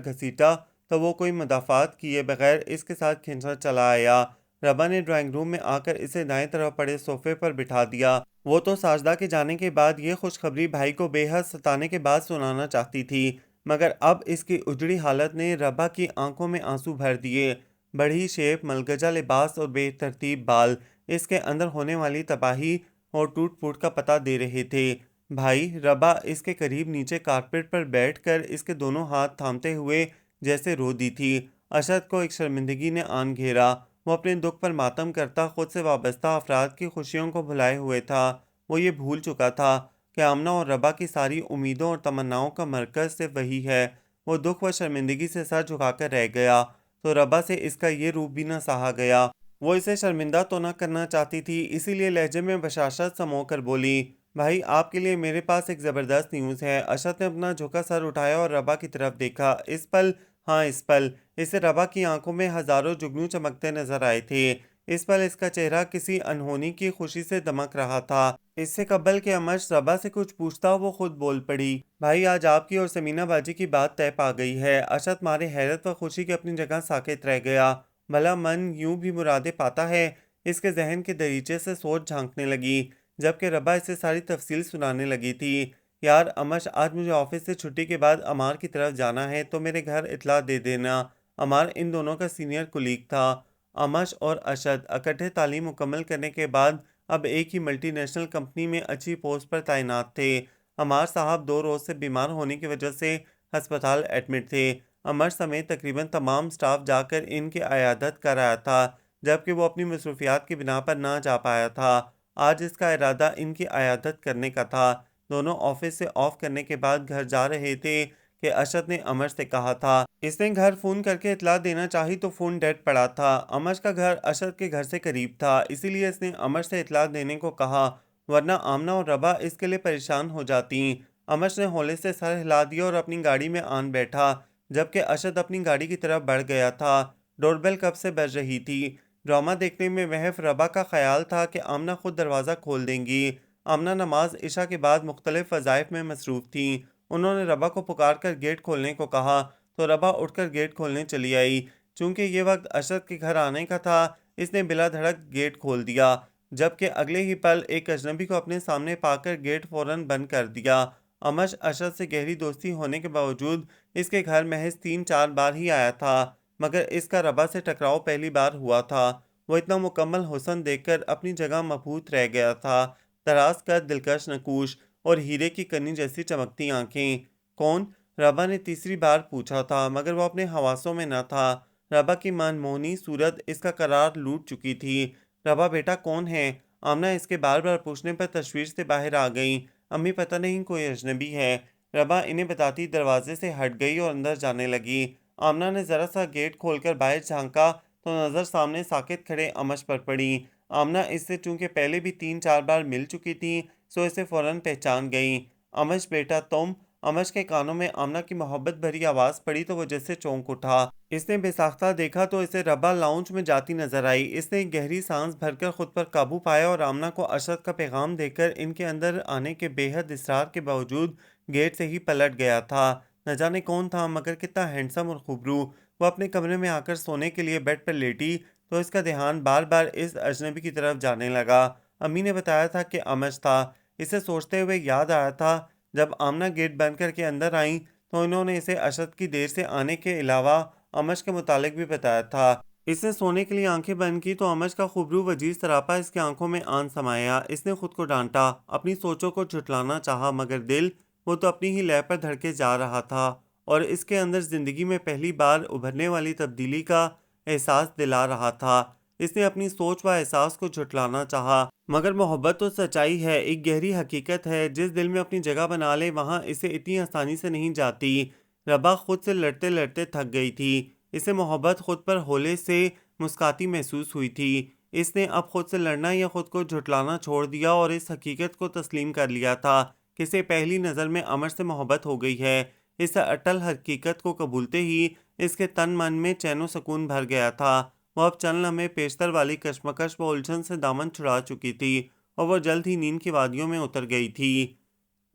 घसीटा तो वो कोई मुदाफ़ात किए बगैर इसके साथ खींचना चला आया। रबा ने ड्राइंग रूम में आकर इसे दाएं तरफ पड़े सोफे पर बिठा दिया। वो तो साजदा के जाने के बाद ये खुशखबरी भाई को बेहद सताने के बाद सुनाना चाहती थी, मगर अब इसकी उजड़ी हालत ने रबा की आंखों में आंसू भर दिए। बड़ी शेप, मलगजा लिबास और बेतरतीब बाल इसके अंदर होने वाली तबाही और टूट फूट का पता दे रहे थे। भाई रबा इसके करीब नीचे कारपेट पर बैठकर इसके दोनों हाथ थामते हुए जैसे रो दी थी। अशद को एक शर्मिंदगी ने आन घेरा। वो अपने दुख पर मातम करता खुद से वाबस्ता अफराद की खुशियों को भुलाए हुए था। वो ये भूल चुका था कि आमना और रबा की सारी उम्मीदों और तमन्नाओं का मरकज़ सिर्फ वही है। वो दुख व शर्मिंदगी से सर झुकाकर रह गया तो रबा से इसका ये रूप भी न सहा गया। वो इसे शर्मिंदा तो न करना चाहती थी, इसीलिए लहजे में बशाशत समो कर बोली, भाई आपके लिए मेरे पास एक ज़बरदस्त न्यूज़ है। अशद ने अपना झुका सर उठाया और रबा की तरफ देखा। इस पल, हाँ इस पल, इसे रबा की आंखों में हजारों जुगनू चमकते नजर आए थे। इस पल इसका चेहरा किसी अनहोनी की खुशी से दमक रहा था। इससे कबल के अमश रबा से कुछ पूछता वो खुद बोल पड़ी, भाई आज आपकी और समीना बाजी की बात तय पा गई है। अशद मारे हैरत व खुशी की अपनी जगह साकित रह गया। भला मन यूं भी मुरादे पाता है, इसके जहन के दरीचे से सोच झांकने लगी, जबकि रबा इसे सारी तफसील सुनाने लगी थी। यार अमश, आज मुझे ऑफिस से छुट्टी के बाद अमार की तरफ जाना है तो मेरे घर इतला दे देना। अमार इन दोनों का सीनियर कुलीग था। अमश और अशद इकट्ठे तालीम मुकम्मल करने के बाद अब एक ही मल्टीनेशनल कंपनी में अच्छी पोस्ट पर तैनात थे। अमार साहब 2 रोज़ से बीमार होने की वजह से अस्पताल एडमिट थे। अमर समेत तकरीबन तमाम स्टाफ जाकर इनकी अयादत कर आया था, जबकि वो अपनी मसरूफियात की बिना पर ना जा पाया था। आज इसका इरादा इनकी अयादत करने का था। दोनों ऑफिस से ऑफ करने के बाद घर जा रहे थे कि अशद ने अमर से कहा था। इसने घर फ़ोन करके इतला देना चाही तो फ़ोन डेड पड़ा था। अमर का घर अशद के घर से करीब था, इसीलिए इसने अमर से इतला देने को कहा, वरना आमना और रबा इसके लिए परेशान हो जाती। अमर ने हौले से सर हिला दिया और अपनी गाड़ी में आन बैठा, जबकि अशद अपनी गाड़ी की तरफ बढ़ गया था। डोरबेल कब से बज रही थी। ड्रामा देखने में महफ रबा का ख्याल था कि आमना खुद दरवाज़ा खोल देंगी। आमना नमाज इशा के बाद मुख्तलिफ वज़ाइफ में मसरूफ़ थी। उन्होंने रबा को पुकार कर गेट खोलने को कहा तो रबा उठकर गेट खोलने चली आई। चूंकि ये वक्त अशद के घर आने का था, इसने बिला धड़क गेट खोल दिया, जबकि अगले ही पल एक अजनबी को अपने सामने पाकर गेट फौरन बंद कर दिया। अमश अशद से गहरी दोस्ती होने के बावजूद इसके घर महज 3-4 बार ही आया था, मगर इसका रबा से टकराव पहली बार हुआ था। वो इतना मुकम्मल हुस्न देखकर अपनी जगह मबहूत रह गया था। दराज कद, दिलकश नकूश और हीरे की कनी जैसी चमकती आंखें। कौन? रबा ने तीसरी बार पूछा था, मगर वो अपने हवासों में न था। रबा की मनमोहनी सूरत इसका करार लूट चुकी थी। रबा बेटा कौन है? आमना इसके बार बार पूछने पर तशवीश से बाहर आ गई। अम्मी पता नहीं कोई अजनबी है। रबा इन्हें बताती दरवाजे से हट गई और अंदर जाने लगी। आमना ने ज़रा सा गेट खोलकर बाहर झांका तो नज़र सामने साकित खड़े अमश पर पड़ी। आमना इससे चूंकि पहले भी 3-4 बार मिल चुकी थी, सो इसे फ़ौरन पहचान गई। अमश बेटा तुम? अमश के कानों में आमना की मोहब्बत भरी आवाज़ पड़ी तो वो जैसे चौंक उठा। इसने बेसाख्ता देखा तो इसे रबा लाउंज में जाती नजर आई। इसने एक गहरी सांस भरकर खुद पर काबू पाया और आमना को अशद का पैगाम देकर इनके अंदर आने के बेहद इसरार के बावजूद गेट से ही पलट गया था। न जाने कौन था, मगर कितना हैंडसम और खूबरू। वो अपने कमरे में आकर सोने के लिए बेड पर लेटी तो इसका ध्यान बार बार इस अजनबी की तरफ जाने लगा। अम्मी ने बताया था कि अमश था। इसे सोचते हुए याद आया था, जब आमना गेट बंद करके अंदर आई तो इन्होंने इसे अशद की देर से आने के अलावा अमश के मुतालिक भी बताया था। इसने सोने के लिए आंखें बंद की तो अमश का खूबरू वजीज सरापा इसकी आंखों में आन समाया। इसने खुद को डांटा, अपनी सोचों को झुठलाना चाहा, मगर दिल, वो तो अपनी ही लय पर धड़के जा रहा था और इसके अंदर जिंदगी में पहली बार उभरने वाली तब्दीली का एहसास दिला रहा था। इसने अपनी सोच व एहसास को झुठलाना चाहा, मगर मोहब्बत तो सच्चाई है, एक गहरी हकीकत है। जिस दिल में अपनी जगह बना ले वहाँ इसे इतनी आसानी से नहीं जाती। रबा खुद से लड़ते लड़ते थक गई थी। इसे मोहब्बत खुद पर होले से मुस्काती महसूस हुई थी। इसने अब खुद से लड़ना या खुद को झुठलाना छोड़ दिया और इस हकीकत को तस्लीम कर लिया था कि इसे पहली नज़र में अमर से मोहब्बत हो गई है। इस अटल हकीकत को कबूलते ही इसके तन मन में चैन सुकून भर गया था। वो अब चंद लम्हे पेशतर वाली कशमकश व उलझन से दामन छुड़ा चुकी थी और वो जल्द ही नींद की वादियों में उतर गई थी।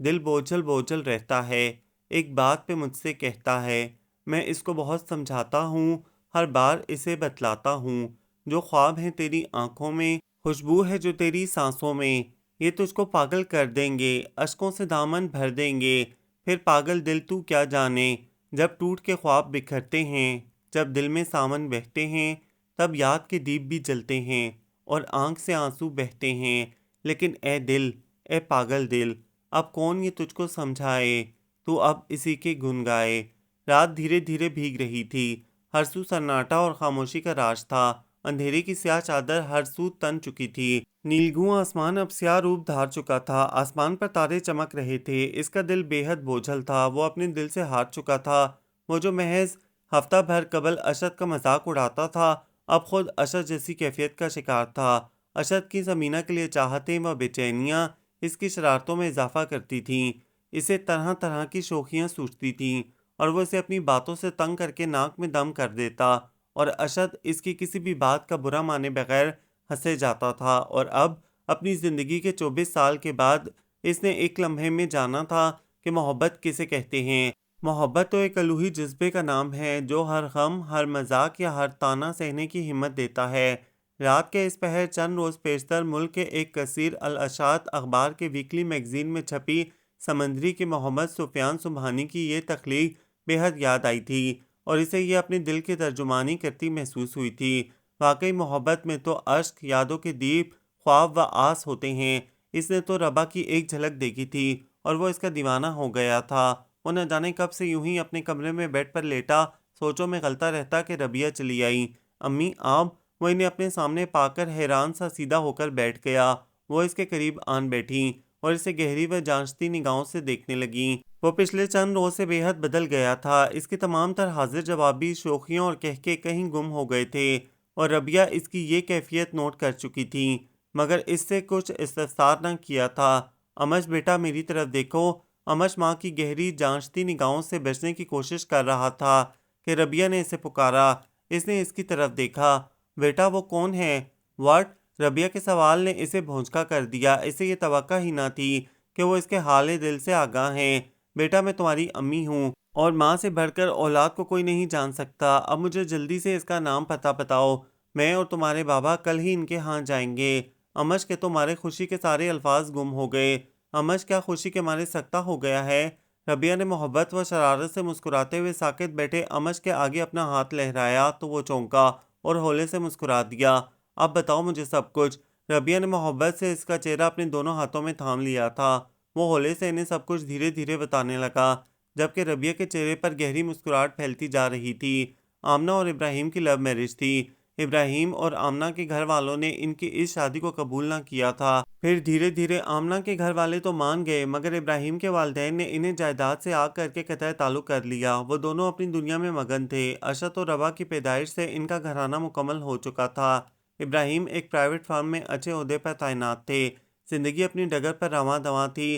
दिल बोझल बोझल रहता है, एक बात पे मुझसे कहता है, मैं इसको बहुत समझाता हूँ, हर बार इसे बतलाता हूँ, जो ख्वाब है तेरी आंखों में, खुशबू है जो तेरी सांसों में, ये तुझको पागल कर देंगे, अश्कों से दामन भर देंगे। फिर पागल दिल तू क्या जाने, जब टूट के ख्वाब बिखरते हैं, जब दिल में सावन बहते हैं, तब याद के दीप भी जलते हैं और आंख से आंसू बहते हैं। लेकिन ए दिल, ए पागल दिल, अब कौन ये तुझको समझाए, तू अब इसी के गुन गाए। रात धीरे धीरे भीग रही थी, हर सू सन्नाटा और खामोशी का राज था। अंधेरे की स्याह चादर हर सू तन चुकी थी। नीलगुआ आसमान अब स्याह रूप धार चुका था, आसमान पर तारे चमक रहे थे। इसका दिल बेहद बोझल था, वो अपने दिल से हार चुका था। वो जो महज हफ्ता भर कबल अशद का मजाक उड़ाता था, अब खुद अशद जैसी कैफियत का शिकार था। अशद की ज़मीना के लिए चाहतें व बेचैनियाँ इसकी शरारतों में इजाफा करती थीं। इसे तरह तरह की शोखियाँ सूझती थीं और वो इसे अपनी बातों से तंग करके नाक में दम कर देता और अशद इसकी किसी भी बात का बुरा माने बगैर हंसे जाता था। और अब अपनी ज़िंदगी के 24 साल के बाद इसने एक लम्हे में जाना था कि मोहब्बत किसे कहते हैं। मोहब्बत तो एक अलूही जज्बे का नाम है जो हर गम, हर मजाक या हर ताना सहने की हिम्मत देता है। रात के इस पहर चंद रोज़ पेशतर मुल्क के एक कसीर अल अशात अखबार के वीकली मैगजीन में छपी समंदरी के मोहम्मद सुफियान सुबहानी की ये तख्लीक बेहद याद आई थी और इसे ये अपने दिल की तर्जुमानी करती महसूस हुई थी। वाकई मोहब्बत में तो अश्क, यादों के दीप, ख्वाब व आस होते हैं। इसने तो रबा की एक झलक देखी थी और वो इसका दीवाना हो गया था। वो न जाने कब से यूं ही अपने कमरे में बेड पर लेटा सोचों में गलता रहता कि रबिया चली आई। अम्मी आप, वो इन्हें अपने सामने पाकर हैरान सा सीधा होकर बैठ गया। वो इसके करीब आन बैठी और इसे गहरी व जांचती निगाहों से देखने लगी। वो पिछले चंद रोज से बेहद बदल गया था। इसकी तमाम तर हाजिर जवाबी, शोखियों और कहके कहीं गुम हो गए थे और रबिया इसकी ये कैफियत नोट कर चुकी थी, मगर इससे कुछ इस्तफसार न किया था। अमश बेटा मेरी तरफ देखो। अमश माँ की गहरी जांचती निगाहों से बचने की कोशिश कर रहा था कि रबिया ने इसे पुकारा। इसने इसकी तरफ देखा। बेटा वो कौन है? व्हाट? रबिया के सवाल ने इसे भौंचका कर दिया। इसे ये तवक्का ही ना थी कि वो इसके हाले दिल से आगाह हैं। बेटा मैं तुम्हारी अम्मी हूँ और माँ से बढ़कर औलाद को कोई नहीं जान सकता। अब मुझे जल्दी से इसका नाम पता बताओ। मैं और तुम्हारे बाबा कल ही इनके यहाँ जाएंगे। अमश के तो मारे खुशी के सारे अल्फाज गुम हो गए। अमश क्या खुशी के मारे सकता हो गया है? रबिया ने मोहब्बत व शरारत से मुस्कुराते हुए साकित बैठे अमश के आगे अपना हाथ लहराया तो वो चौंका और होले से मुस्कुरा दिया। अब बताओ मुझे सब कुछ। रबिया ने मोहब्बत से इसका चेहरा अपने दोनों हाथों में थाम लिया था। वो होले से इन्हें सब कुछ धीरे धीरे बताने लगा, जबकि रबिया के चेहरे पर गहरी मुस्कुराहट फैलती जा रही थी। आमना और इब्राहिम की लव मैरिज थी। इब्राहिम और आमना के घर वालों ने इनकी इस शादी को कबूल ना किया था। फिर धीरे धीरे आमना के घर वाले तो मान गए, मगर इब्राहिम के वालिदैन ने इन्हें जायदाद से आग करके कतई ताल्लुक कर लिया। वो दोनों अपनी दुनिया में मगन थे। अशद और रवा की पैदाइश से इनका घराना मुकम्मल हो चुका था। इब्राहिम एक प्राइवेट फार्म में अच्छे ओहदे पर तैनात थे। जिंदगी अपनी डगर पर रवां दवां थी।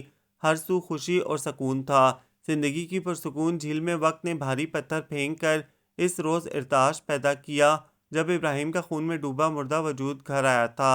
हर सू खुशी और सुकून था। जिंदगी की पुरसुकून झील में वक्त ने भारी पत्थर फेंक कर इस रोज़ इर्ताश पैदा किया जब इब्राहिम का खून में डूबा मुर्दा वजूद घर आया था।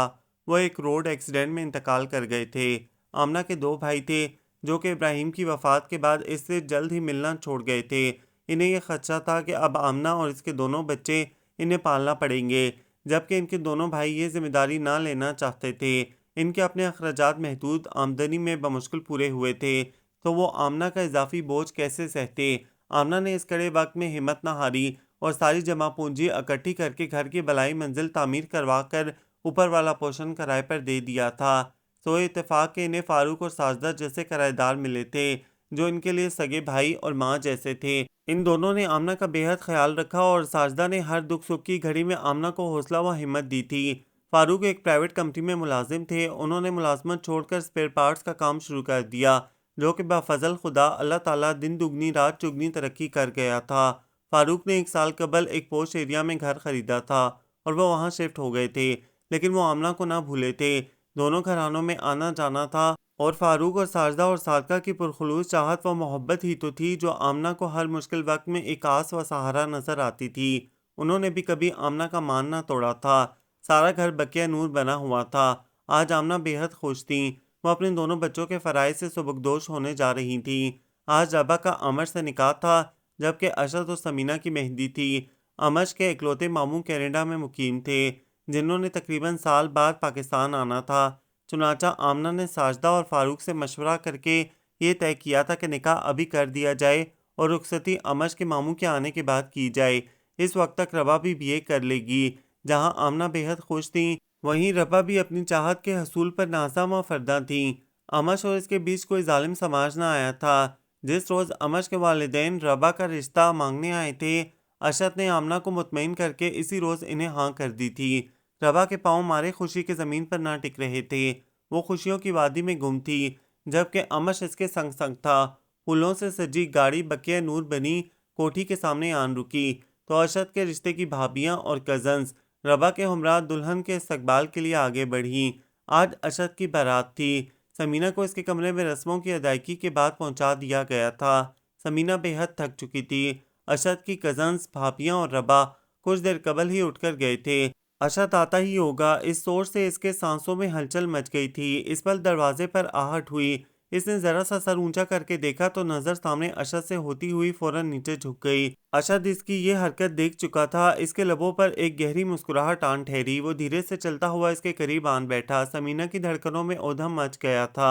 वो एक रोड एक्सीडेंट में इंतकाल कर गए थे। आमना के दो भाई थे जो कि इब्राहिम की वफ़ात के बाद इससे जल्द ही मिलना छोड़ गए थे। इन्हें यह खदशा था कि अब आमना और इसके दोनों बच्चे इन्हें पालना पड़ेंगे, जबकि इनके दोनों भाई ये जिम्मेदारी ना लेना चाहते थे। इनके अपने अखराजात महदूद आमदनी में बमुश्किल पूरे हुए थे, तो वो आमना का इजाफी बोझ कैसे सहते। आमना ने इस कड़े वक्त में हिम्मत न हारी और सारी जमा पूंजी इकट्ठी करके घर की बलाई मंजिल तामीर करवा कर ऊपर वाला पोर्शन किराए पर दे दिया था। सोए इत्तेफाक के इन्हें फारूक और साजदा जैसे किराएदार मिले थे जो इनके लिए सगे भाई और माँ जैसे थे। इन दोनों ने आमना का बेहद ख्याल रखा और साजदा ने हर दुख सुख की घड़ी में आमना को हौसला व हिम्मत दी थी। फारूक एक प्राइवेट कंपनी में मुलाजिम थे। उन्होंने मुलाजमत छोड़कर स्पेयर पार्ट्स का काम शुरू कर दिया, जो कि बाफजल खुदा अल्लाह ताला दिन दुगनी रात चुगनी तरक्की कर गया था। फारूक ने एक साल कबल एक पोश एरिया में घर खरीदा था और वह वहाँ शिफ्ट हो गए थे, लेकिन वो आमना को ना भूले थे। दोनों घरानों में आना जाना था और फारूक और साजदा और सादका की पुरखुलूस चाहत व मोहब्बत ही तो थी जो आमना को हर मुश्किल वक्त में एक आस व सहारा नजर आती थी। उन्होंने भी कभी आमना का मान ना तोड़ा था। सारा घर बकिया नूर बना हुआ था। आज आमना बेहद खुश थी। वो अपने दोनों बच्चों के फराइज से सुबकदोश होने जा रही थी। आज रबा का अमर से निकाह था, जबकि अशद और समीना की मेहंदी थी। अमश के इकलौते मामू कनाडा में मुकीम थे, जिन्होंने तकरीबन साल बाद पाकिस्तान आना था। चुनाचा आमना ने साजदा और फारूक से मशवरा करके ये तय किया था कि निकाह अभी कर दिया जाए और रुखसती अमश के मामू के आने के बाद की जाए। इस वक्त तक रबा भी बीए कर लेगी। जहां आमना बेहद खुश थी, वहीं रबा भी अपनी चाहत के हसूल पर नाज़ा व फरदा थी। अमश और इसके बीच कोई जालिम समाज ना आया था। जिस रोज़ अमश के वालिदैन रबा का रिश्ता मांगने आए थे, अशद ने आमना को मुतमईन करके इसी रोज़ इन्हें हाँ कर दी थी। रबा के पाँव मारे खुशी के ज़मीन पर ना टिक रहे थे। वो खुशियों की वादी में गुम थी, जबकि अमश इसके संग संग था। फूलों से सजी गाड़ी बकिया नूर बनी कोठी के सामने आन रुकी तो अरशद के रिश्ते की भाभियां और कजन्स रबा के हमरा दुल्हन के इस्तकबाल के लिए आगे बढ़ी। आज अरशद की बारात थी। समीना को इसके कमरे में रस्मों की अदायगी के बाद पहुंचा दिया गया था। समीना बेहद थक चुकी थी। अरशद की कजन्स भाभियां और रबा कुछ देर कबल ही उठकर गए थे। अरशद आता ही होगा, इस सोच से इसके सांसों में हलचल मच गई थी। इस पल दरवाजे पर आहट हुई। इसने जरा सा सर ऊंचा करके देखा तो नजर सामने अशद से होती हुई फौरन नीचे झुक गई। अशद इसकी ये हरकत देख चुका था। इसके लबों पर एक गहरी मुस्कुराहट आन ठहरी। वो धीरे से चलता हुआ इसके करीब आन बैठा। समीना की धड़कनों में ऊधम मच गया था।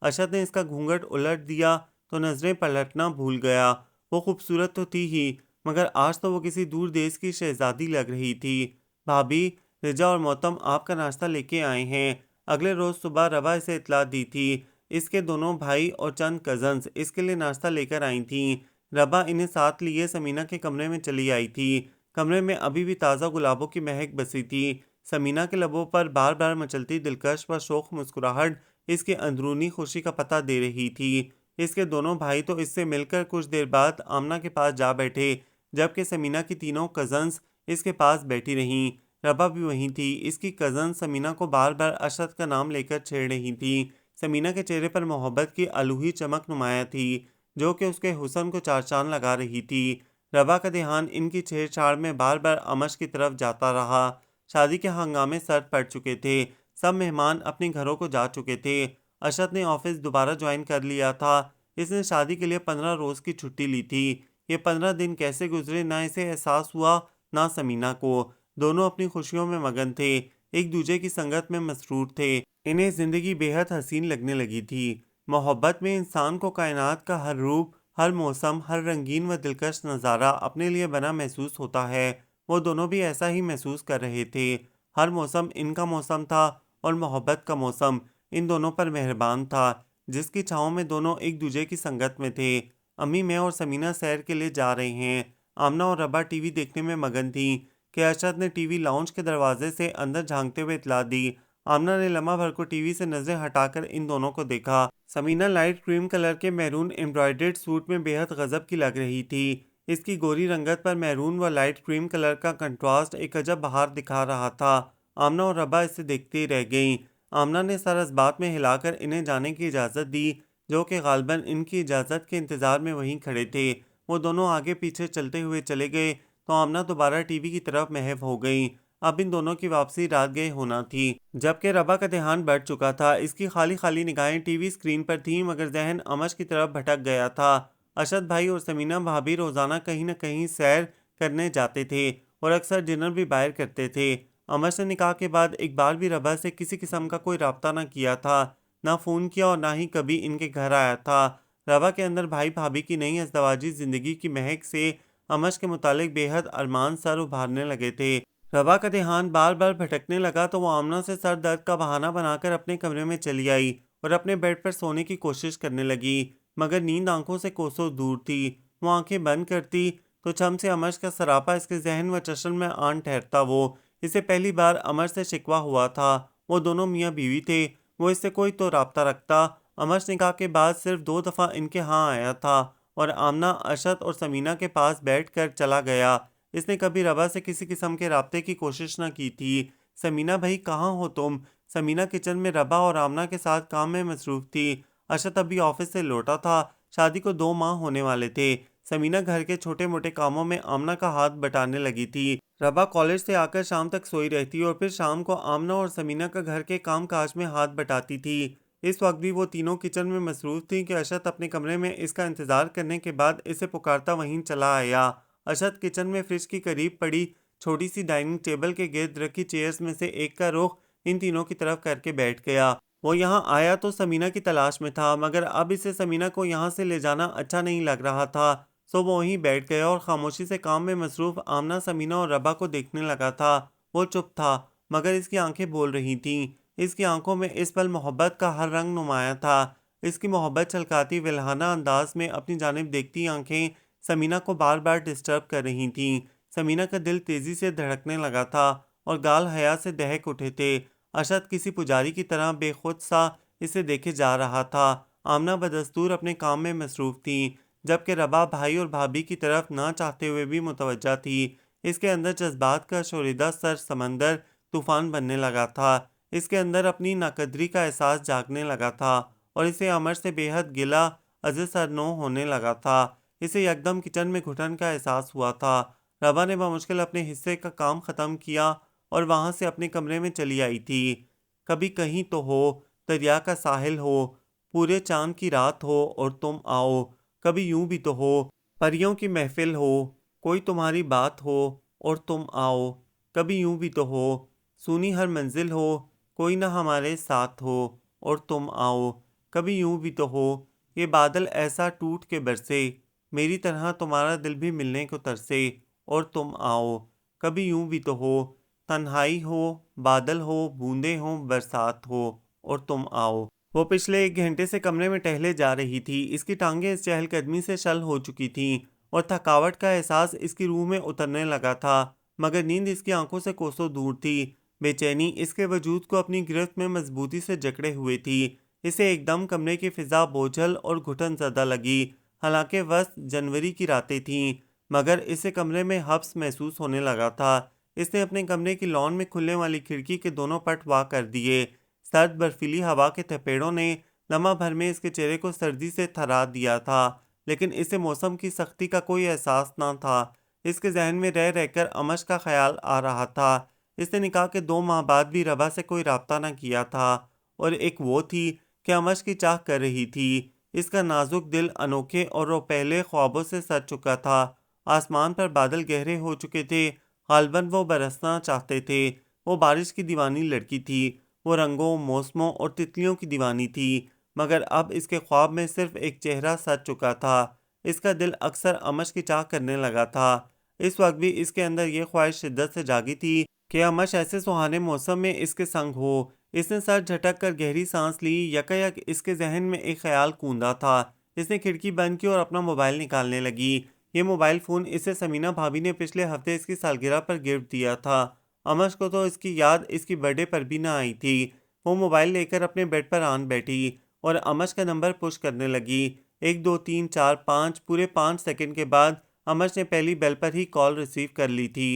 अशद ने इसका घूंघट उलट दिया तो नजरें पलटना भूल गया। वो खूबसूरत तो थी ही, मगर आज तो वो किसी दूर देश की शहजादी लग रही थी। भाभी, रिजा और मोहतम आपका नाश्ता लेके आए हैं। अगले रोज सुबह रवा इसे इतला दी थी। इसके दोनों भाई और चंद कजन्स इसके लिए नाश्ता लेकर आई थीं। रबा इन्हें साथ लिए समीना के कमरे में चली आई थी। कमरे में अभी भी ताज़ा गुलाबों की महक बसी थी। समीना के लबों पर बार बार मचलती दिलकश व शोख मुस्कुराहट इसकी अंदरूनी खुशी का पता दे रही थी। इसके दोनों भाई तो इससे मिलकर कुछ देर बाद आमना के पास जा बैठे, जबकि समीना की तीनों कजन्स इसके पास बैठी रहीं। रबा भी वहीं थी। इसकी कजन समीना को बार बार अशद का नाम लेकर छेड़ रही थी। समीना के चेहरे पर मोहब्बत की अलूही चमक नुमाया थी, जो कि उसके हुस्न को चार चांद लगा रही थी। रबा का ध्यान इनकी छेड़छाड़ में बार बार अमश की तरफ जाता रहा। शादी के हंगामे सर पड़ चुके थे। सब मेहमान अपने घरों को जा चुके थे। अशद ने ऑफिस दोबारा ज्वाइन कर लिया था। इसने शादी के लिए 15 रोज़ की छुट्टी ली थी। ये 15 दिन कैसे गुजरे ना इसे एहसास हुआ ना समीना को। दोनों अपनी खुशियों में मगन थे, एक दूसरे की संगत में मसरूर थे। इन्हें जिंदगी बेहद हसीन लगने लगी थी। मोहब्बत में इंसान को कायनात का हर रूप, हर मौसम, हर रंगीन व दिलकश नज़ारा अपने लिए बना महसूस होता है। वो दोनों भी ऐसा ही महसूस कर रहे थे। हर मौसम इनका मौसम था और मोहब्बत का मौसम इन दोनों पर मेहरबान था, जिसकी छाँव में दोनों एक दूसरे की संगत में थे। अम्मी, मैं और समीना सैर के लिए जा रहे हैं। आमना और रबा टीवी देखने में मगन थी कि अरशद ने टीवी लाउंज के दरवाजे से अंदर झांकते हुए इतला दी। आमना ने लम्हा भर को टीवी से नजरें हटाकर इन दोनों को देखा। समीना लाइट क्रीम कलर के मैरून एम्ब्रॉयडर्ड सूट में बेहद गजब की लग रही थी। इसकी गोरी रंगत पर मैरून व लाइट क्रीम कलर का कंट्रास्ट एक अजब बहार दिखा रहा था। आमना और रबा इसे देखते ही रह गईं। आमना ने सर इस बात में हिलाकर इन्हें जाने की इजाज़त दी, जो कि गालबन इनकी इजाज़त के इंतज़ार में वहीं खड़े थे। वो दोनों आगे पीछे चलते हुए चले गए तो आमना दोबारा टीवी की तरफ महव हो गई। अब इन दोनों की वापसी रात गए होना थी, जबकि रबा का ध्यान बढ़ चुका था। इसकी खाली खाली निगाहें टीवी स्क्रीन पर थीं, मगर जहन अमश की तरफ भटक गया था। अशद भाई और समीना भाभी रोजाना कहीं न कहीं सैर करने जाते थे और अक्सर डिनर भी बाहर करते थे। अमश ने निकाह के बाद एक बार भी रबा से किसी किस्म का कोई राब्ता ना किया था, ना फ़ोन किया और ना ही कभी इनके घर आया था। रबा के अंदर भाई भाभी की नई अज़दवाजी ज़िंदगी की महक से अमश के मुतालिक बेहद अरमान सर उभारने लगे थे। रबा का ध्यान बार बार भटकने लगा तो वो आमना से सर दर्द का बहाना बनाकर अपने कमरे में चली आई और अपने बेड पर सोने की कोशिश करने लगी, मगर नींद आंखों से कोसों दूर थी। वो आंखें बंद करती तो छम से अमश का सरापा इसके जहन व चश्म में आन ठहरता। वो इसे पहली बार अमर से शिकवा हुआ था। वो दोनों मियाँ बीवी थे, वो इससे कोई तो राब्ता रखता। अमश निकाह के बाद सिर्फ 2 दफ़ा इनके यहाँ आया था और आमना, अशद और समीना के पास बैठकर चला गया। इसने कभी रबा से किसी किस्म के राब्ते की कोशिश न की थी। समीना भाई, कहाँ हो तुम? समीना किचन में रबा और आमना के साथ काम में मसरूफ थी। अशद अभी ऑफिस से लौटा था। शादी को 2 माह होने वाले थे। समीना घर के छोटे मोटे कामों में आमना का हाथ बटाने लगी थी। रबा कॉलेज से आकर शाम तक सोई रहती और फिर शाम को आमना और समीना का घर के काम काज में हाथ बटाती थी। इस वक्त भी वो तीनों किचन में मसरूफ थी कि अशद अपने कमरे में इसका इंतजार करने के बाद इसे पुकारता वहीं चला आया। अशद किचन में फ्रिज के करीब पड़ी छोटी सी डाइनिंग टेबल के गिर्द रखी चेयर्स में से एक का रुख इन तीनों की तरफ करके बैठ गया। वो यहाँ आया तो समीना की तलाश में था, मगर अब इसे समीना को यहाँ से ले जाना अच्छा नहीं लग रहा था। सो वो वहीं बैठ गया और खामोशी से काम में मसरूफ आमना, समीना और रबा को देखने लगा था। वो चुप था, मगर इसकी आंखें बोल रही थीं। इसकी आंखों में इस पल मोहब्बत का हर रंग नुमाया था। इसकी मोहब्बत छलकाती विल्हाना अंदाज में अपनी जानिब देखती आंखें समीना को बार बार डिस्टर्ब कर रही थीं। समीना का दिल तेजी से धड़कने लगा था और गाल हया से दहक उठे थे। अशद किसी पुजारी की तरह बेखुद सा इसे देखे जा रहा था। आमना बदस्तूर अपने काम में मसरूफ थी, जबकि रबा भाई और भाभी की तरफ ना चाहते हुए भी मुतवज्जा थी। इसके अंदर जज्बात का शोरीदा सर समंदर तूफान बनने लगा था। इसके अंदर अपनी नाकदरी का एहसास जागने लगा था और इसे अमर से बेहद गिला अज़ सरनो होने लगा था। इसे यकदम किचन में घुटन का एहसास हुआ था। रबा ने बमुश्किल अपने हिस्से का काम ख़त्म किया और वहाँ से अपने कमरे में चली आई थी। कभी कहीं तो हो, दरिया का साहिल हो, पूरे चांद की रात हो और तुम आओ। कभी यूं भी तो हो, परियों की महफिल हो, कोई तुम्हारी बात हो और तुम आओ। कभी यूं भी तो हो, सुनी हर मंजिल हो, कोई ना हमारे साथ हो और तुम आओ। कभी यूं भी तो हो, ये बादल ऐसा टूट के बरसे, मेरी तरह तुम्हारा दिल भी मिलने को तरसे और तुम आओ। कभी यूं भी तो हो, तन्हाई हो, बादल हो, बूंदे हो, बरसात हो और तुम आओ। वो पिछले 1 घंटे से कमरे में टहले जा रही थी। इसकी टांगें इस चहलकदमी से शल हो चुकी थीं और थकावट का एहसास इसकी रूह में उतरने लगा था, मगर नींद इसकी आंखों से कोसों दूर थी। बेचैनी इसके वजूद को अपनी गिरफ्त में मजबूती से जकड़े हुए थी। इसे एकदम कमरे की फिजा बोझल और घुटन ज़दा लगी। हालांकि वस्त जनवरी की रातें थीं, मगर इसे कमरे में हब्स महसूस होने लगा था। इसने अपने कमरे की लॉन में खुलने वाली खिड़की के दोनों पट वाक कर दिए। सर्द बर्फीली हवा के थपेड़ों ने लम्हा भर में इसके चेहरे को सर्दी से थरा दिया था, लेकिन इसे मौसम की सख्ती का कोई एहसास न था। इसके जहन में रह रहकर अमश का ख्याल आ रहा था। इसने निकाह के 2 माह बाद भी रबा से कोई राब्ता न किया था, और एक वो थी कि अमश की चाह कर रही थी। इसका नाजुक दिल अनोखे और रौपहले ख्वाबों से सज चुका था। आसमान पर बादल गहरे हो चुके थे। गालबन वो बरसना चाहते थे। वो बारिश की दीवानी लड़की थी। वो रंगों, मौसमों और तितलियों की दीवानी थी, मगर अब इसके ख्वाब में सिर्फ एक चेहरा सज चुका था। इसका दिल अक्सर अमश की चाह करने लगा था। इस वक्त भी इसके अंदर ये ख्वाहिश शिद्दत से जागी थी कि अमश ऐसे सुहाने मौसम में इसके संग हो। इसने सर झटक कर गहरी सांस ली। यकायक इसके जहन में एक ख्याल कूंदा था। इसने खिड़की बंद की और अपना मोबाइल निकालने लगी। ये मोबाइल फ़ोन इसे समीना भाभी ने पिछले हफ्ते इसकी सालगिरह पर गिफ्ट दिया था। अमश को तो इसकी याद इसकी बर्थडे पर भी ना आई थी। वो मोबाइल लेकर अपने बेड पर आन बैठी और अमश का नंबर पुश करने लगी। 1 2 3 4 5 पूरे 5 सेकंड के बाद अमश ने पहली बेल पर ही कॉल रिसीव कर ली थी।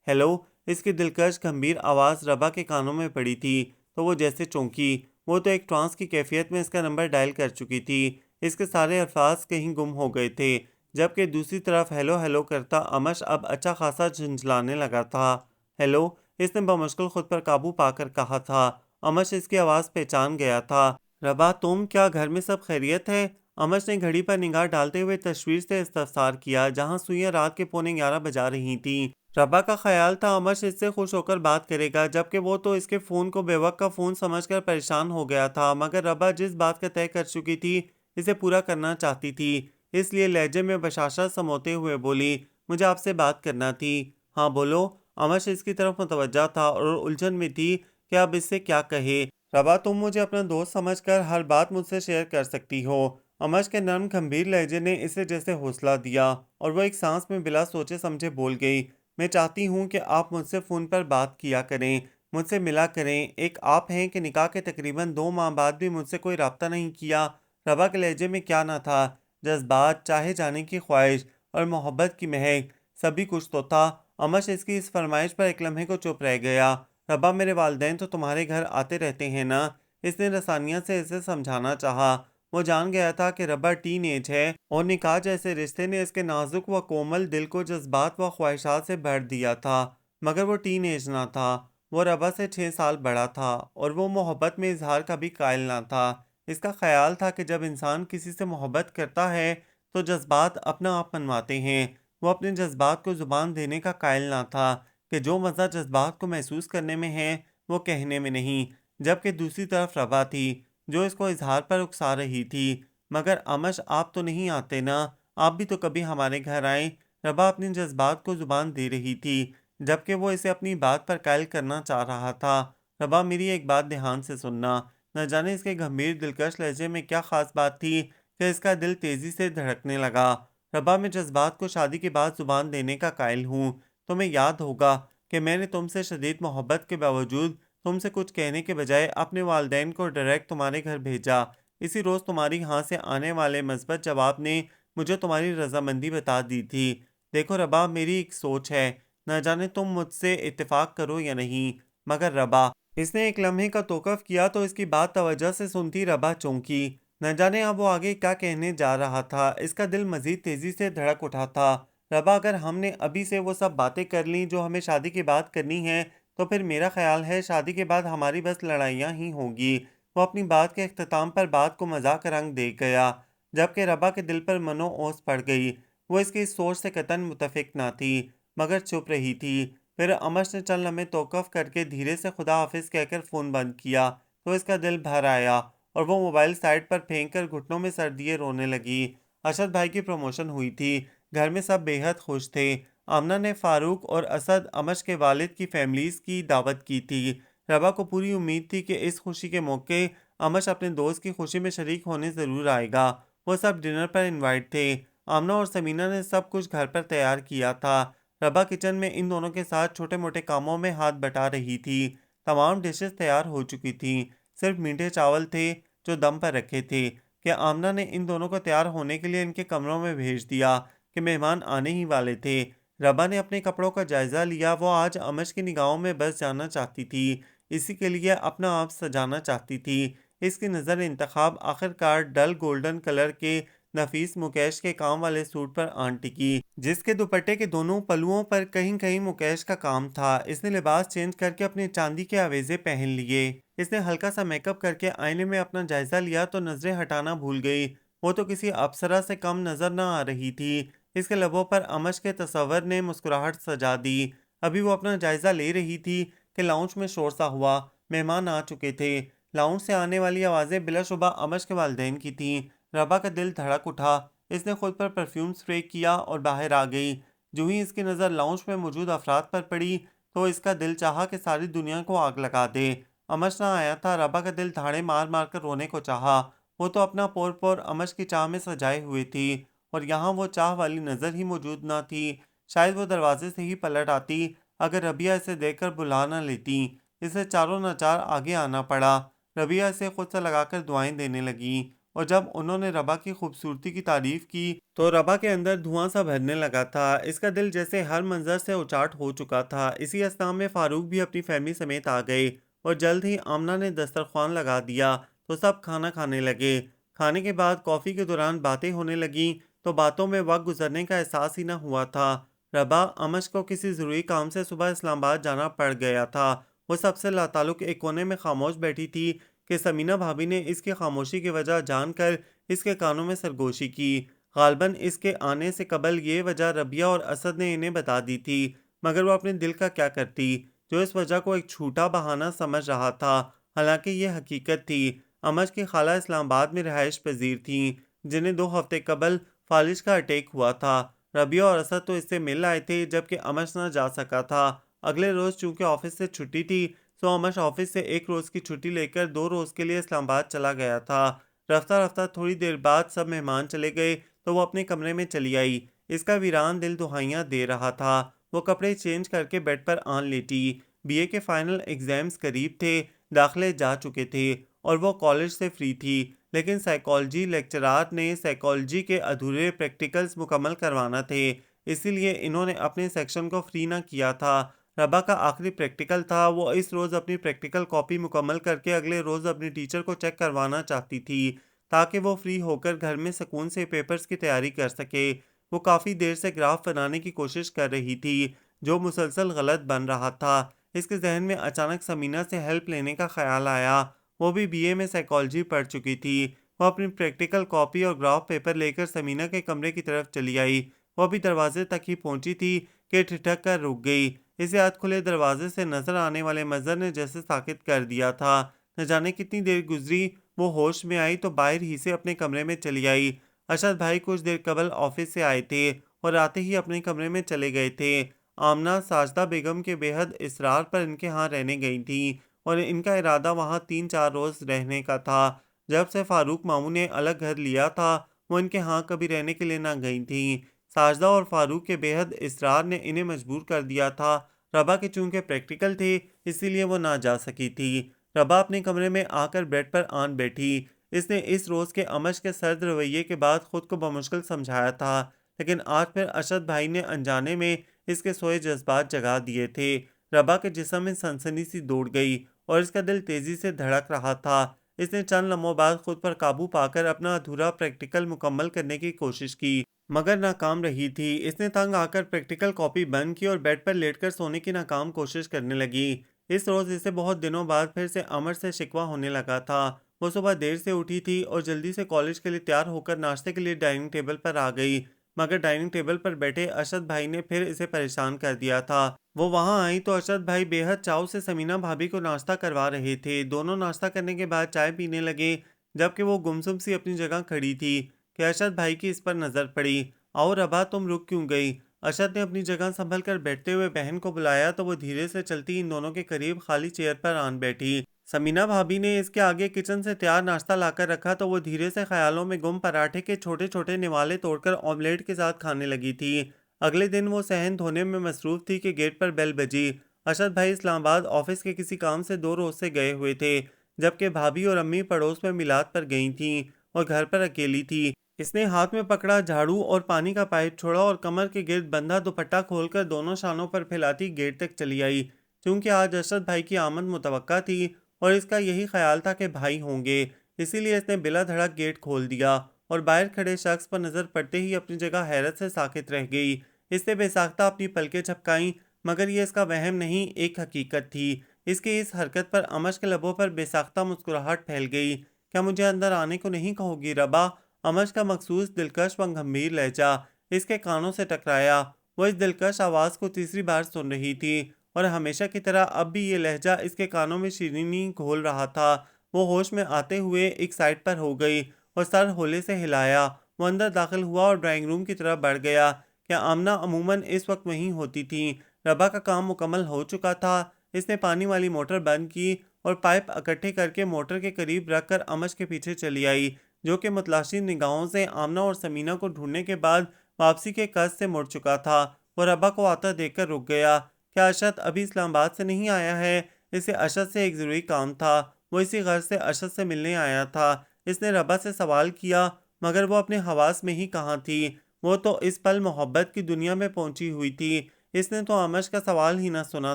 हेलो। इसकी दिलकश गंभीर आवाज़ रबा के कानों में पड़ी थी तो वो जैसे चौंकी। वो तो एक ट्रांस की कैफियत में इसका नंबर डायल कर चुकी थी। इसके सारे अल्फाज कहीं गुम हो गए थे, जबकि दूसरी तरफ हेलो हेलो करता अमश अब अच्छा खासा झंझलाने लगा था। हेलो। इसने बमुश्किल खुद पर काबू पाकर कहा था। अमश इसकी आवाज़ पहचान गया था। रबा, तुम? क्या घर में सब खैरियत है? अमश ने घड़ी पर निगाह डालते हुए तशवीर से इस्तफसार किया, जहां सुइयां रात के पौने 11 बजा रही थीं। रबा का ख्याल था अमश इससे खुश होकर बात करेगा, जबकि वो तो इसके फ़ोन को बेवक्त का फ़ोन समझकर परेशान हो गया था। मगर रबा जिस बात का तय कर चुकी थी, इसे पूरा करना चाहती थी। इसलिए लहजे में बशाशा समोते हुए बोली, मुझे आपसे बात करना थी। हाँ बोलो। अमश इसकी तरफ मुतवज्जा था और उलझन में थी कि अब इससे क्या कहे। रबा, तुम मुझे अपना दोस्त समझकर हर बात मुझसे शेयर कर सकती हो। अमश के नर्म गंभीर लहजे ने इसे जैसे हौसला दिया और वह एक सांस में बिला सोचे समझे बोल गई, मैं चाहती हूँ कि आप मुझसे फ़ोन पर बात किया करें, मुझसे मिला करें। एक आप हैं कि निकाह के तकरीबन 2 माह बाद भी मुझसे कोई राब्ता नहीं किया। रबा के लहजे में क्या ना था, जज्बात, चाहे जाने की ख्वाहिश और मोहब्बत की महक, सभी कुछ तो था। अमश इसकी इस फरमाइश पर एक लम्हे को चुप रह गया। रबा, मेरे वालिदैन तो तुम्हारे घर आते रहते हैं ना? इसने रसानियत से इसे समझाना चाहा। वो जान गया था कि रबा टीन एज है और निकाह जैसे रिश्ते ने इसके नाजुक व कोमल दिल को जज्बात व ख्वाहिशात से भर दिया था। मगर वो टीन एज ना था। वो रबा से 6 साल बड़ा था और वो मोहब्बत में इजहार का भी कायल ना था। इसका ख्याल था कि जब इंसान किसी से मोहब्बत करता है तो जज्बात अपना आप मनवाते हैं। वो अपने जज्बात को ज़ुबान देने का कायल ना था कि जो मज़ा जज्बात को महसूस करने में है वो कहने में नहीं। जबकि दूसरी तरफ रबा थी जो इसको इजहार पर उकसा रही थी। मगर अमश, आप तो नहीं आते ना, आप भी तो कभी हमारे घर आए। रबा अपने जज्बात को ज़ुबान दे रही थी जबकि वो इसे अपनी बात पर कायल करना चाह रहा था। रबा, मेरी एक बात ध्यान से सुनना। न जाने इसके गंभीर दिलकश लहजे में क्या खास बात थी कि इसका दिल तेजी से धड़कने लगा। रबा, मैं जज्बात को शादी के बाद जुबान देने का कायल हूँ। तुम्हें याद होगा कि मैंने तुमसे शदीद मोहब्बत के बावजूद तुमसे कुछ कहने के बजाय अपने वालदैन को डायरेक्ट तुम्हारे घर भेजा। इसी रोज़ तुम्हारी यहाँ से आने वाले मस्बत जवाब ने मुझे तुम्हारी रजामंदी बता दी थी। देखो रबा, मेरी एक सोच है, न जाने तुम मुझसे इत्तेफाक करो या नहीं। मगर रबा, इसने एक लम्हे का तोक़ुफ़ किया तो इसकी बात तवज्जो से सुनती रबा चौंकी। न जाने अब वो आगे क्या कहने जा रहा था। इसका दिल मज़ीद तेज़ी से धड़क उठा था। रबा, अगर हमने अभी से वो सब बातें कर लीं जो हमें शादी के बाद करनी हैं, तो फिर मेरा ख़्याल है शादी के बाद हमारी बस लड़ाइयाँ ही होंगी। वो अपनी बात के इख्तिताम पर बात को मज़ाक का रंग दे गया, जबकि रबा के दिल पर मनो ओस पड़ गई। वो इसकी इस सोच से कतई मुत्तफ़िक ना थी, मगर चुप रही थी। फिर अमश ने चंद लम्हे तौक़ुफ़ करके धीरे से खुदा हाफ़िज़ कहकर फ़ोन बंद किया तो इसका दिल भर आया और वो मोबाइल साइड पर फेंक कर घुटनों में सर दिए रोने लगी। अशद भाई की प्रमोशन हुई थी। घर में सब बेहद खुश थे। आमना ने फ़ारूक और असद, अमश के वालिद की फैमिलीज़ की दावत की थी। रबा को पूरी उम्मीद थी कि इस खुशी के मौके अमश अपने दोस्त की खुशी में शरीक होने ज़रूर आएगा। वो सब डिनर पर इनवाइट थे। आमना और समीना ने सब कुछ घर पर तैयार किया था। रबा किचन में इन दोनों के साथ छोटे-मोटे कामों में हाथ बटा रही थी। तमाम डिशेस तैयार हो चुकी थीं। सिर्फ मीठे चावल थे जो दम पर रखे थे कि आमना ने इन दोनों को तैयार होने के लिए इनके कमरों में भेज दिया कि मेहमान आने ही वाले थे। रबा ने अपने कपड़ों का जायज़ा लिया। वो आज अमश की निगाहों में बस जाना चाहती थी। इसी के लिए अपना आप सजाना चाहती थी। इसकी नज़र इंतखाब आखिरकार डल गोल्डन कलर के नफीस मुकेश के काम वाले सूट पर आन टिकी, जिसके दुपट्टे के दोनों पल्लुओं पर कहीं कहीं मुकेश का काम था। इसने लिबास चेंज करके अपने चांदी के आवेजे पहन लिए। इसने हल्का सा मेकअप करके आईने में अपना जायजा लिया तो नजरें हटाना भूल गई। वो तो किसी अप्सरा से कम नजर न आ रही थी। इसके लबों पर अमश के तस्वर ने मुस्कुराहट सजा दी। अभी वो अपना जायजा ले रही थी कि लाउंज में शोर सा हुआ। मेहमान आ चुके थे। लाउंज से आने वाली आवाज़ें बिलाशुबा अमश के वालिदैन की थीं। रबा का दिल धड़क उठा। इसने खुद पर परफ्यूम स्प्रे किया और बाहर आ गई। जो ही इसकी नज़र लाउंज में मौजूद अफराद पर पड़ी तो इसका दिल चाहा कि सारी दुनिया को आग लगा दे। अमश ना आया था। रबा का दिल धाड़े मार मार कर रोने को चाहा। वो तो अपना पोर पोर अमश की चाह में सजाए हुए थी और यहाँ वो चाह वाली नज़र ही मौजूद ना थी। शायद वो दरवाजे से ही पलट आती अगर रबिया इसे देखकर बुला न लेती। इसे चारों नाचार आगे आना पड़ा। रबिया इसे खुद से लगाकर दुआएं देने लगी और जब उन्होंने रबा की खूबसूरती की तारीफ की तो रबा के अंदर धुआं सा भरने लगा था। इसका दिल जैसे हर मंजर से उचाट हो चुका था। इसी अवस्था में फारूक भी अपनी फैमिली समेत आ गए और जल्द ही आमना ने दस्तरख्वान लगा दिया तो सब खाना खाने लगे। खाने के बाद कॉफ़ी के दौरान बातें होने लगी तो बातों में वक्त गुजरने का एहसास ही न हुआ था। रबा, अमश को किसी ज़रूरी काम से सुबह इस्लामाबाद जाना पड़ गया था। वो सबसे लाताल्लुक़ एक कोने में खामोश बैठी थी कि समीना भाभी ने इसकी खामोशी की वजह जानकर इसके कानों में सरगोशी की। गालबन इसके आने से कबल ये वजह रबिया और असद ने इन्हें बता दी थी, मगर वो अपने दिल का क्या करती जो इस वजह को एक झूठा बहाना समझ रहा था। हालांकि ये हकीकत थी। अमज की खाला इस्लामाबाद में रिहाइश पजीर थीं जिन्हें 2 हफ्ते कबल फालिज का अटैक हुआ था। रबिया और असद तो इससे मिल आए थे जबकि अमज न जा सका था। अगले रोज़ चूंकि ऑफिस से छुट्टी थी तो अमश ऑफिस से एक रोज़ की छुट्टी लेकर 2 रोज़ के लिए इस्लामाबाद चला गया था। रफ्ता रफ्ता थोड़ी देर बाद सब मेहमान चले गए तो वो अपने कमरे में चली आई। इसका वीरान दिल दुहाइयाँ दे रहा था। वो कपड़े चेंज करके बेड पर आन लेटी। बीए के फाइनल एग्जाम्स करीब थे। दाखिले जा चुके थे और वो कॉलेज से फ्री थी। लेकिन साइकोलॉजी लेक्चरार ने साइकोलॉजी के अधूरे प्रैक्टिकल्स मुकम्मल करवाना थे, इसीलिए इन्होंने अपने सेक्शन को फ्री ना किया था। रबा का आखिरी प्रैक्टिकल था। वो इस रोज़ अपनी प्रैक्टिकल कॉपी मुकम्मल करके अगले रोज़ अपनी टीचर को चेक करवाना चाहती थी ताकि वो फ्री होकर घर में सुकून से पेपर्स की तैयारी कर सके। वो काफ़ी देर से ग्राफ बनाने की कोशिश कर रही थी जो मुसलसल गलत बन रहा था। इसके जहन में अचानक समीना से हेल्प लेने का ख्याल आया। वो भी बीए में साइकोलॉजी पढ़ चुकी थी। वो अपनी प्रैक्टिकल कॉपी और ग्राफ पेपर लेकर समीना के कमरे की तरफ चली आई। वो अभी दरवाजे तक ही पहुंची थी कि ठिठक कर रुक गई। इसे हाथ खुले दरवाजे से नजर आने वाले मंजर ने जैसे साकित कर दिया था। न जाने कितनी देर गुजरी, वो होश में आई तो बाहर ही से अपने कमरे में चली आई। अरशद भाई कुछ देर कबल ऑफिस से आए थे और आते ही अपने कमरे में चले गए थे। आमना साजदा बेगम के बेहद इसरार पर इनके यहाँ रहने गई थी और इनका इरादा वहाँ 3-4 रोज रहने का था। जब से फारूक मामू ने अलग घर लिया था, वो इनके यहाँ कभी रहने के लिए ना गई थी। साजदा और फारूक के बेहद इसरार ने इन्हें मजबूर कर दिया था। रबा के चूंकि प्रैक्टिकल थे, इसीलिए वो ना जा सकी थी। रबा अपने कमरे में आकर बेड पर आन बैठी। इसने इस रोज के अमश के सर्द रवैये के बाद खुद को बमुश्किल समझाया था, लेकिन आज फिर अरशद भाई ने अनजाने में इसके सोए जज्बात जगा दिए थे। रबा के जिस्म में सनसनी सी दौड़ गई और इसका दिल तेजी से धड़क रहा था। इसने चंद लम्हों बाद खुद पर काबू पाकर अपना अधूरा प्रैक्टिकल मुकम्मल करने की कोशिश की, मगर नाकाम रही थी। इसने तंग आकर प्रैक्टिकल कॉपी बंद की और बेड पर लेटकर सोने की नाकाम कोशिश करने लगी। इस रोज इसे बहुत दिनों बाद फिर से अमर से शिकवा होने लगा था। वो सुबह देर से उठी थी और जल्दी से कॉलेज के लिए तैयार होकर नाश्ते के लिए डाइनिंग टेबल पर आ गई, मगर डाइनिंग टेबल पर बैठे अरशद भाई ने फिर इसे परेशान कर दिया था। वो वहां आई तो अरशद भाई बेहद चाव से समीना भाभी को नाश्ता करवा रहे थे। दोनों नाश्ता करने के बाद चाय पीने लगे, जबकि वो गुमसुम सी अपनी जगह खड़ी थी कि अरशद भाई की इस पर नजर पड़ी। आओ रबा, तुम रुक क्यों गई? अरशद ने अपनी जगह संभल कर बैठते हुए बहन को बुलाया तो वो धीरे से चलती इन दोनों के करीब खाली चेयर पर आन बैठी। समीना भाभी ने इसके आगे किचन से तैयार नाश्ता लाकर रखा तो वो धीरे से ख्यालों में गुम पराठे के छोटे छोटे निवाले तोड़कर ऑमलेट के साथ खाने लगी थी। अगले दिन वो सहन धोने में मसरूफ थी कि गेट पर बेल बजी। अरशद भाई इस्लामाबाद ऑफिस के किसी काम से 2 रोज से गए हुए थे, जबकि भाभी और अम्मी पड़ोस में मिलाद पर गई थीं और घर पर अकेली थी। इसने हाथ में पकड़ा झाड़ू और पानी का पाइप छोड़ा और कमर के गिर्द बंधा दुपट्टा खोलकर दोनों शानों पर फैलाती गेट तक चली आई। क्योंकि आज अरशद भाई की आमद मुतवक्का थी और इसका यही ख्याल था कि भाई होंगे, इसीलिए इसने बिला धड़क गेट खोल दिया और बाहर खड़े शख्स पर नजर पड़ते ही अपनी जगह हैरत से साकित रह गई। इसने बेसाख्ता अपनी पलकें झपकाईं, मगर ये इसका वहम नहीं, एक हकीकत थी। इसकी इस हरकत पर अमश के लबों पर बेसाख्ता मुस्कुराहट फैल गई। क्या मुझे अंदर आने को नहीं कहोगी रबा? अमश का मखसूस दिलकश व गंभीर लहजा इसके कानों से टकराया। वो इस दिलकश आवाज़ को तीसरी बार सुन रही थी और हमेशा की तरह अब भी ये लहजा इसके कानों में शीरीनी घोल रहा था। वो होश में आते हुए एक साइड पर हो गई और सर होले से हिलाया। वो अंदर दाखिल हुआ और ड्राइंग रूम की तरफ बढ़ गया। क्या आमना अमूमन इस वक्त वहीं होती थी? रबा का काम मुकम्मल हो चुका था। इसने पानी वाली मोटर बंद की और पाइप इकट्ठे करके मोटर के करीब रखकर अमश के पीछे चली आई, जो कि मुतलाशी निगाहों से आमना और समीना को ढूंढने के बाद वापसी के कस से मुड़ चुका था। वो रबा को आता देखकर रुक गया। क्या अरशद अभी इस्लामाबाद से नहीं आया है? इसे अरशद से एक ज़रूरी काम था। वो इसी गर्ज से अरशद से मिलने आया था। इसने रबा से सवाल किया, मगर वो अपने हवास में ही कहाँ थी। वो तो इस पल मोहब्बत की दुनिया में पहुंची हुई थी। इसने तो आमश का सवाल ही ना सुना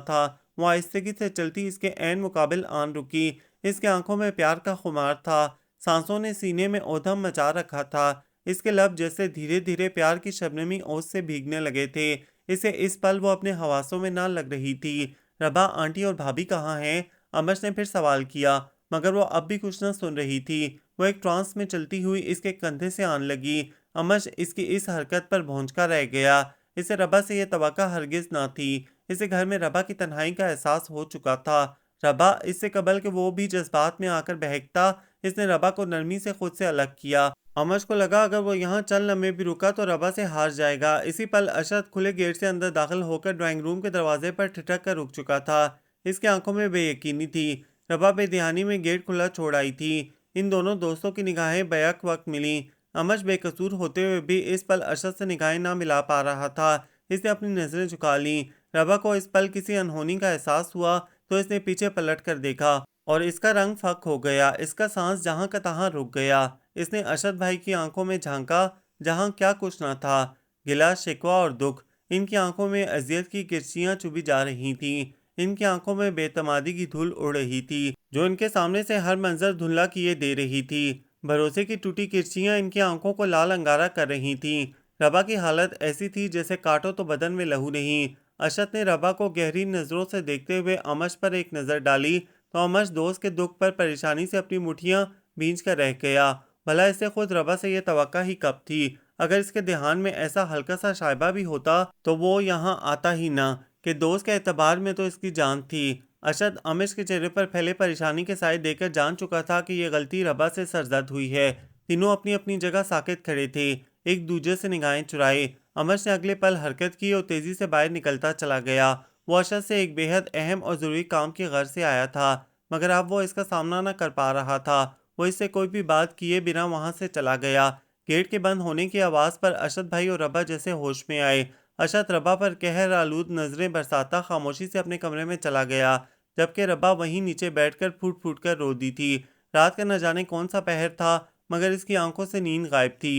था। वो आहिस्तगी से चलती इसके ऐन मुकाबिल आन रुकी। इसके आंखों में प्यार का खुमार था। सांसों ने सीने में ऊधम मचा रखा था। इसके लब जैसे धीरे धीरे प्यार की शबनमी ओस से भीगने लगे थे। इसे इस पल वो अपने हवासों में ना लग रही थी। रबा, आंटी और भाभी कहाँ हैं? अमश ने फिर सवाल किया, मगर वो अब भी कुछ न सुन रही थी। वो एक ट्रांस में चलती हुई इसके कंधे से आन लगी। अमश इसकी इस हरकत पर भौंचका रह गया। इसे रबा से यह तवक्का हरगिज ना थी। इसे घर में रबा की तन्हाई का एहसास हो चुका था। रबा, इससे कबल के वो भी जज्बात में आकर बहकता, इसने रबा को नरमी से खुद से अलग किया। अमश को लगा अगर वो यहाँ चंद लम्हे भी रुका तो रबा से हार जाएगा। इसी पल अरशद खुले गेट से अंदर दाखिल होकर ड्राइंग रूम के दरवाजे पर ठिठक कर रुक चुका था। इसकी आंखों में बेयकीनी थी। रबा बेध्यानी में गेट खुला छोड़ आई थी। इन दोनों दोस्तों की निगाहें बैक वक्त मिली। अमश बेकसूर होते हुए भी इस पल अरशद से निगाहें ना मिला पा रहा था। इसने अपनी नजरें झुका ली। रबा को इस पल किसी अनहोनी का एहसास हुआ तो इसने पीछे पलट कर देखा और इसका रंग फक हो गया। इसका सांस जहां का तहां रुक गया। इसने अरशद भाई की आंखों में झांका, जहां क्या कुछ न था, गिला, शिकवा और दुख। इनकी आंखों में अजियत की किरचियां चुभी जा रही थीं। इनकी आंखों में बेतमादी की धूल उड़ रही थी, जो इनके सामने से हर मंजर धुंधला किए दे रही थी। भरोसे की टूटी किरचियां इनकी आंखों को लाल अंगारा कर रही थीं। रबा की हालत ऐसी थी जैसे काटो तो बदन में लहू नहीं, अशद ने रबा को गहरी नज़रों से देखते हुए अमश पर एक नज़र डाली तो अमश दोस्त के दुख पर परेशानी से अपनी मुठ्ठियां भींच कर रह गया। भला इसे खुद रबा से यह तवक्का ही कब थी। अगर इसके ध्यान में ऐसा हल्का सा शायबा भी होता तो वो यहाँ आता ही ना कि दोस्त के एतबार में तो इसकी जान थी। अशद अमिश के चेहरे पर फैले परेशानी के साए देखकर जान चुका था कि यह गलती रबा से सरजद हुई है। तीनों अपनी अपनी जगह साकित खड़े थे, एक दूसरे से निगाहें चुराए। अमश ने अगले पल हरकत की और तेजी से बाहर निकलता चला गया। वो अशद से एक बेहद अहम और ज़रूरी काम की गर्ज से आया था, मगर अब वो इसका सामना न कर पा रहा था। वो इससे कोई भी बात किए बिना वहां से चला गया। गेट के बंद होने की आवाज़ पर अशद भाई और रबा जैसे होश में आए। अशद रबा पर कहर आलूद नजरें बरसाता खामोशी से अपने कमरे में चला गया, जबकि रबा वहीं नीचे बैठकर फूट फूट कर रो दी थी। रात का न जाने कौन सा पहर था, मगर इसकी आंखों से नींद गायब थी।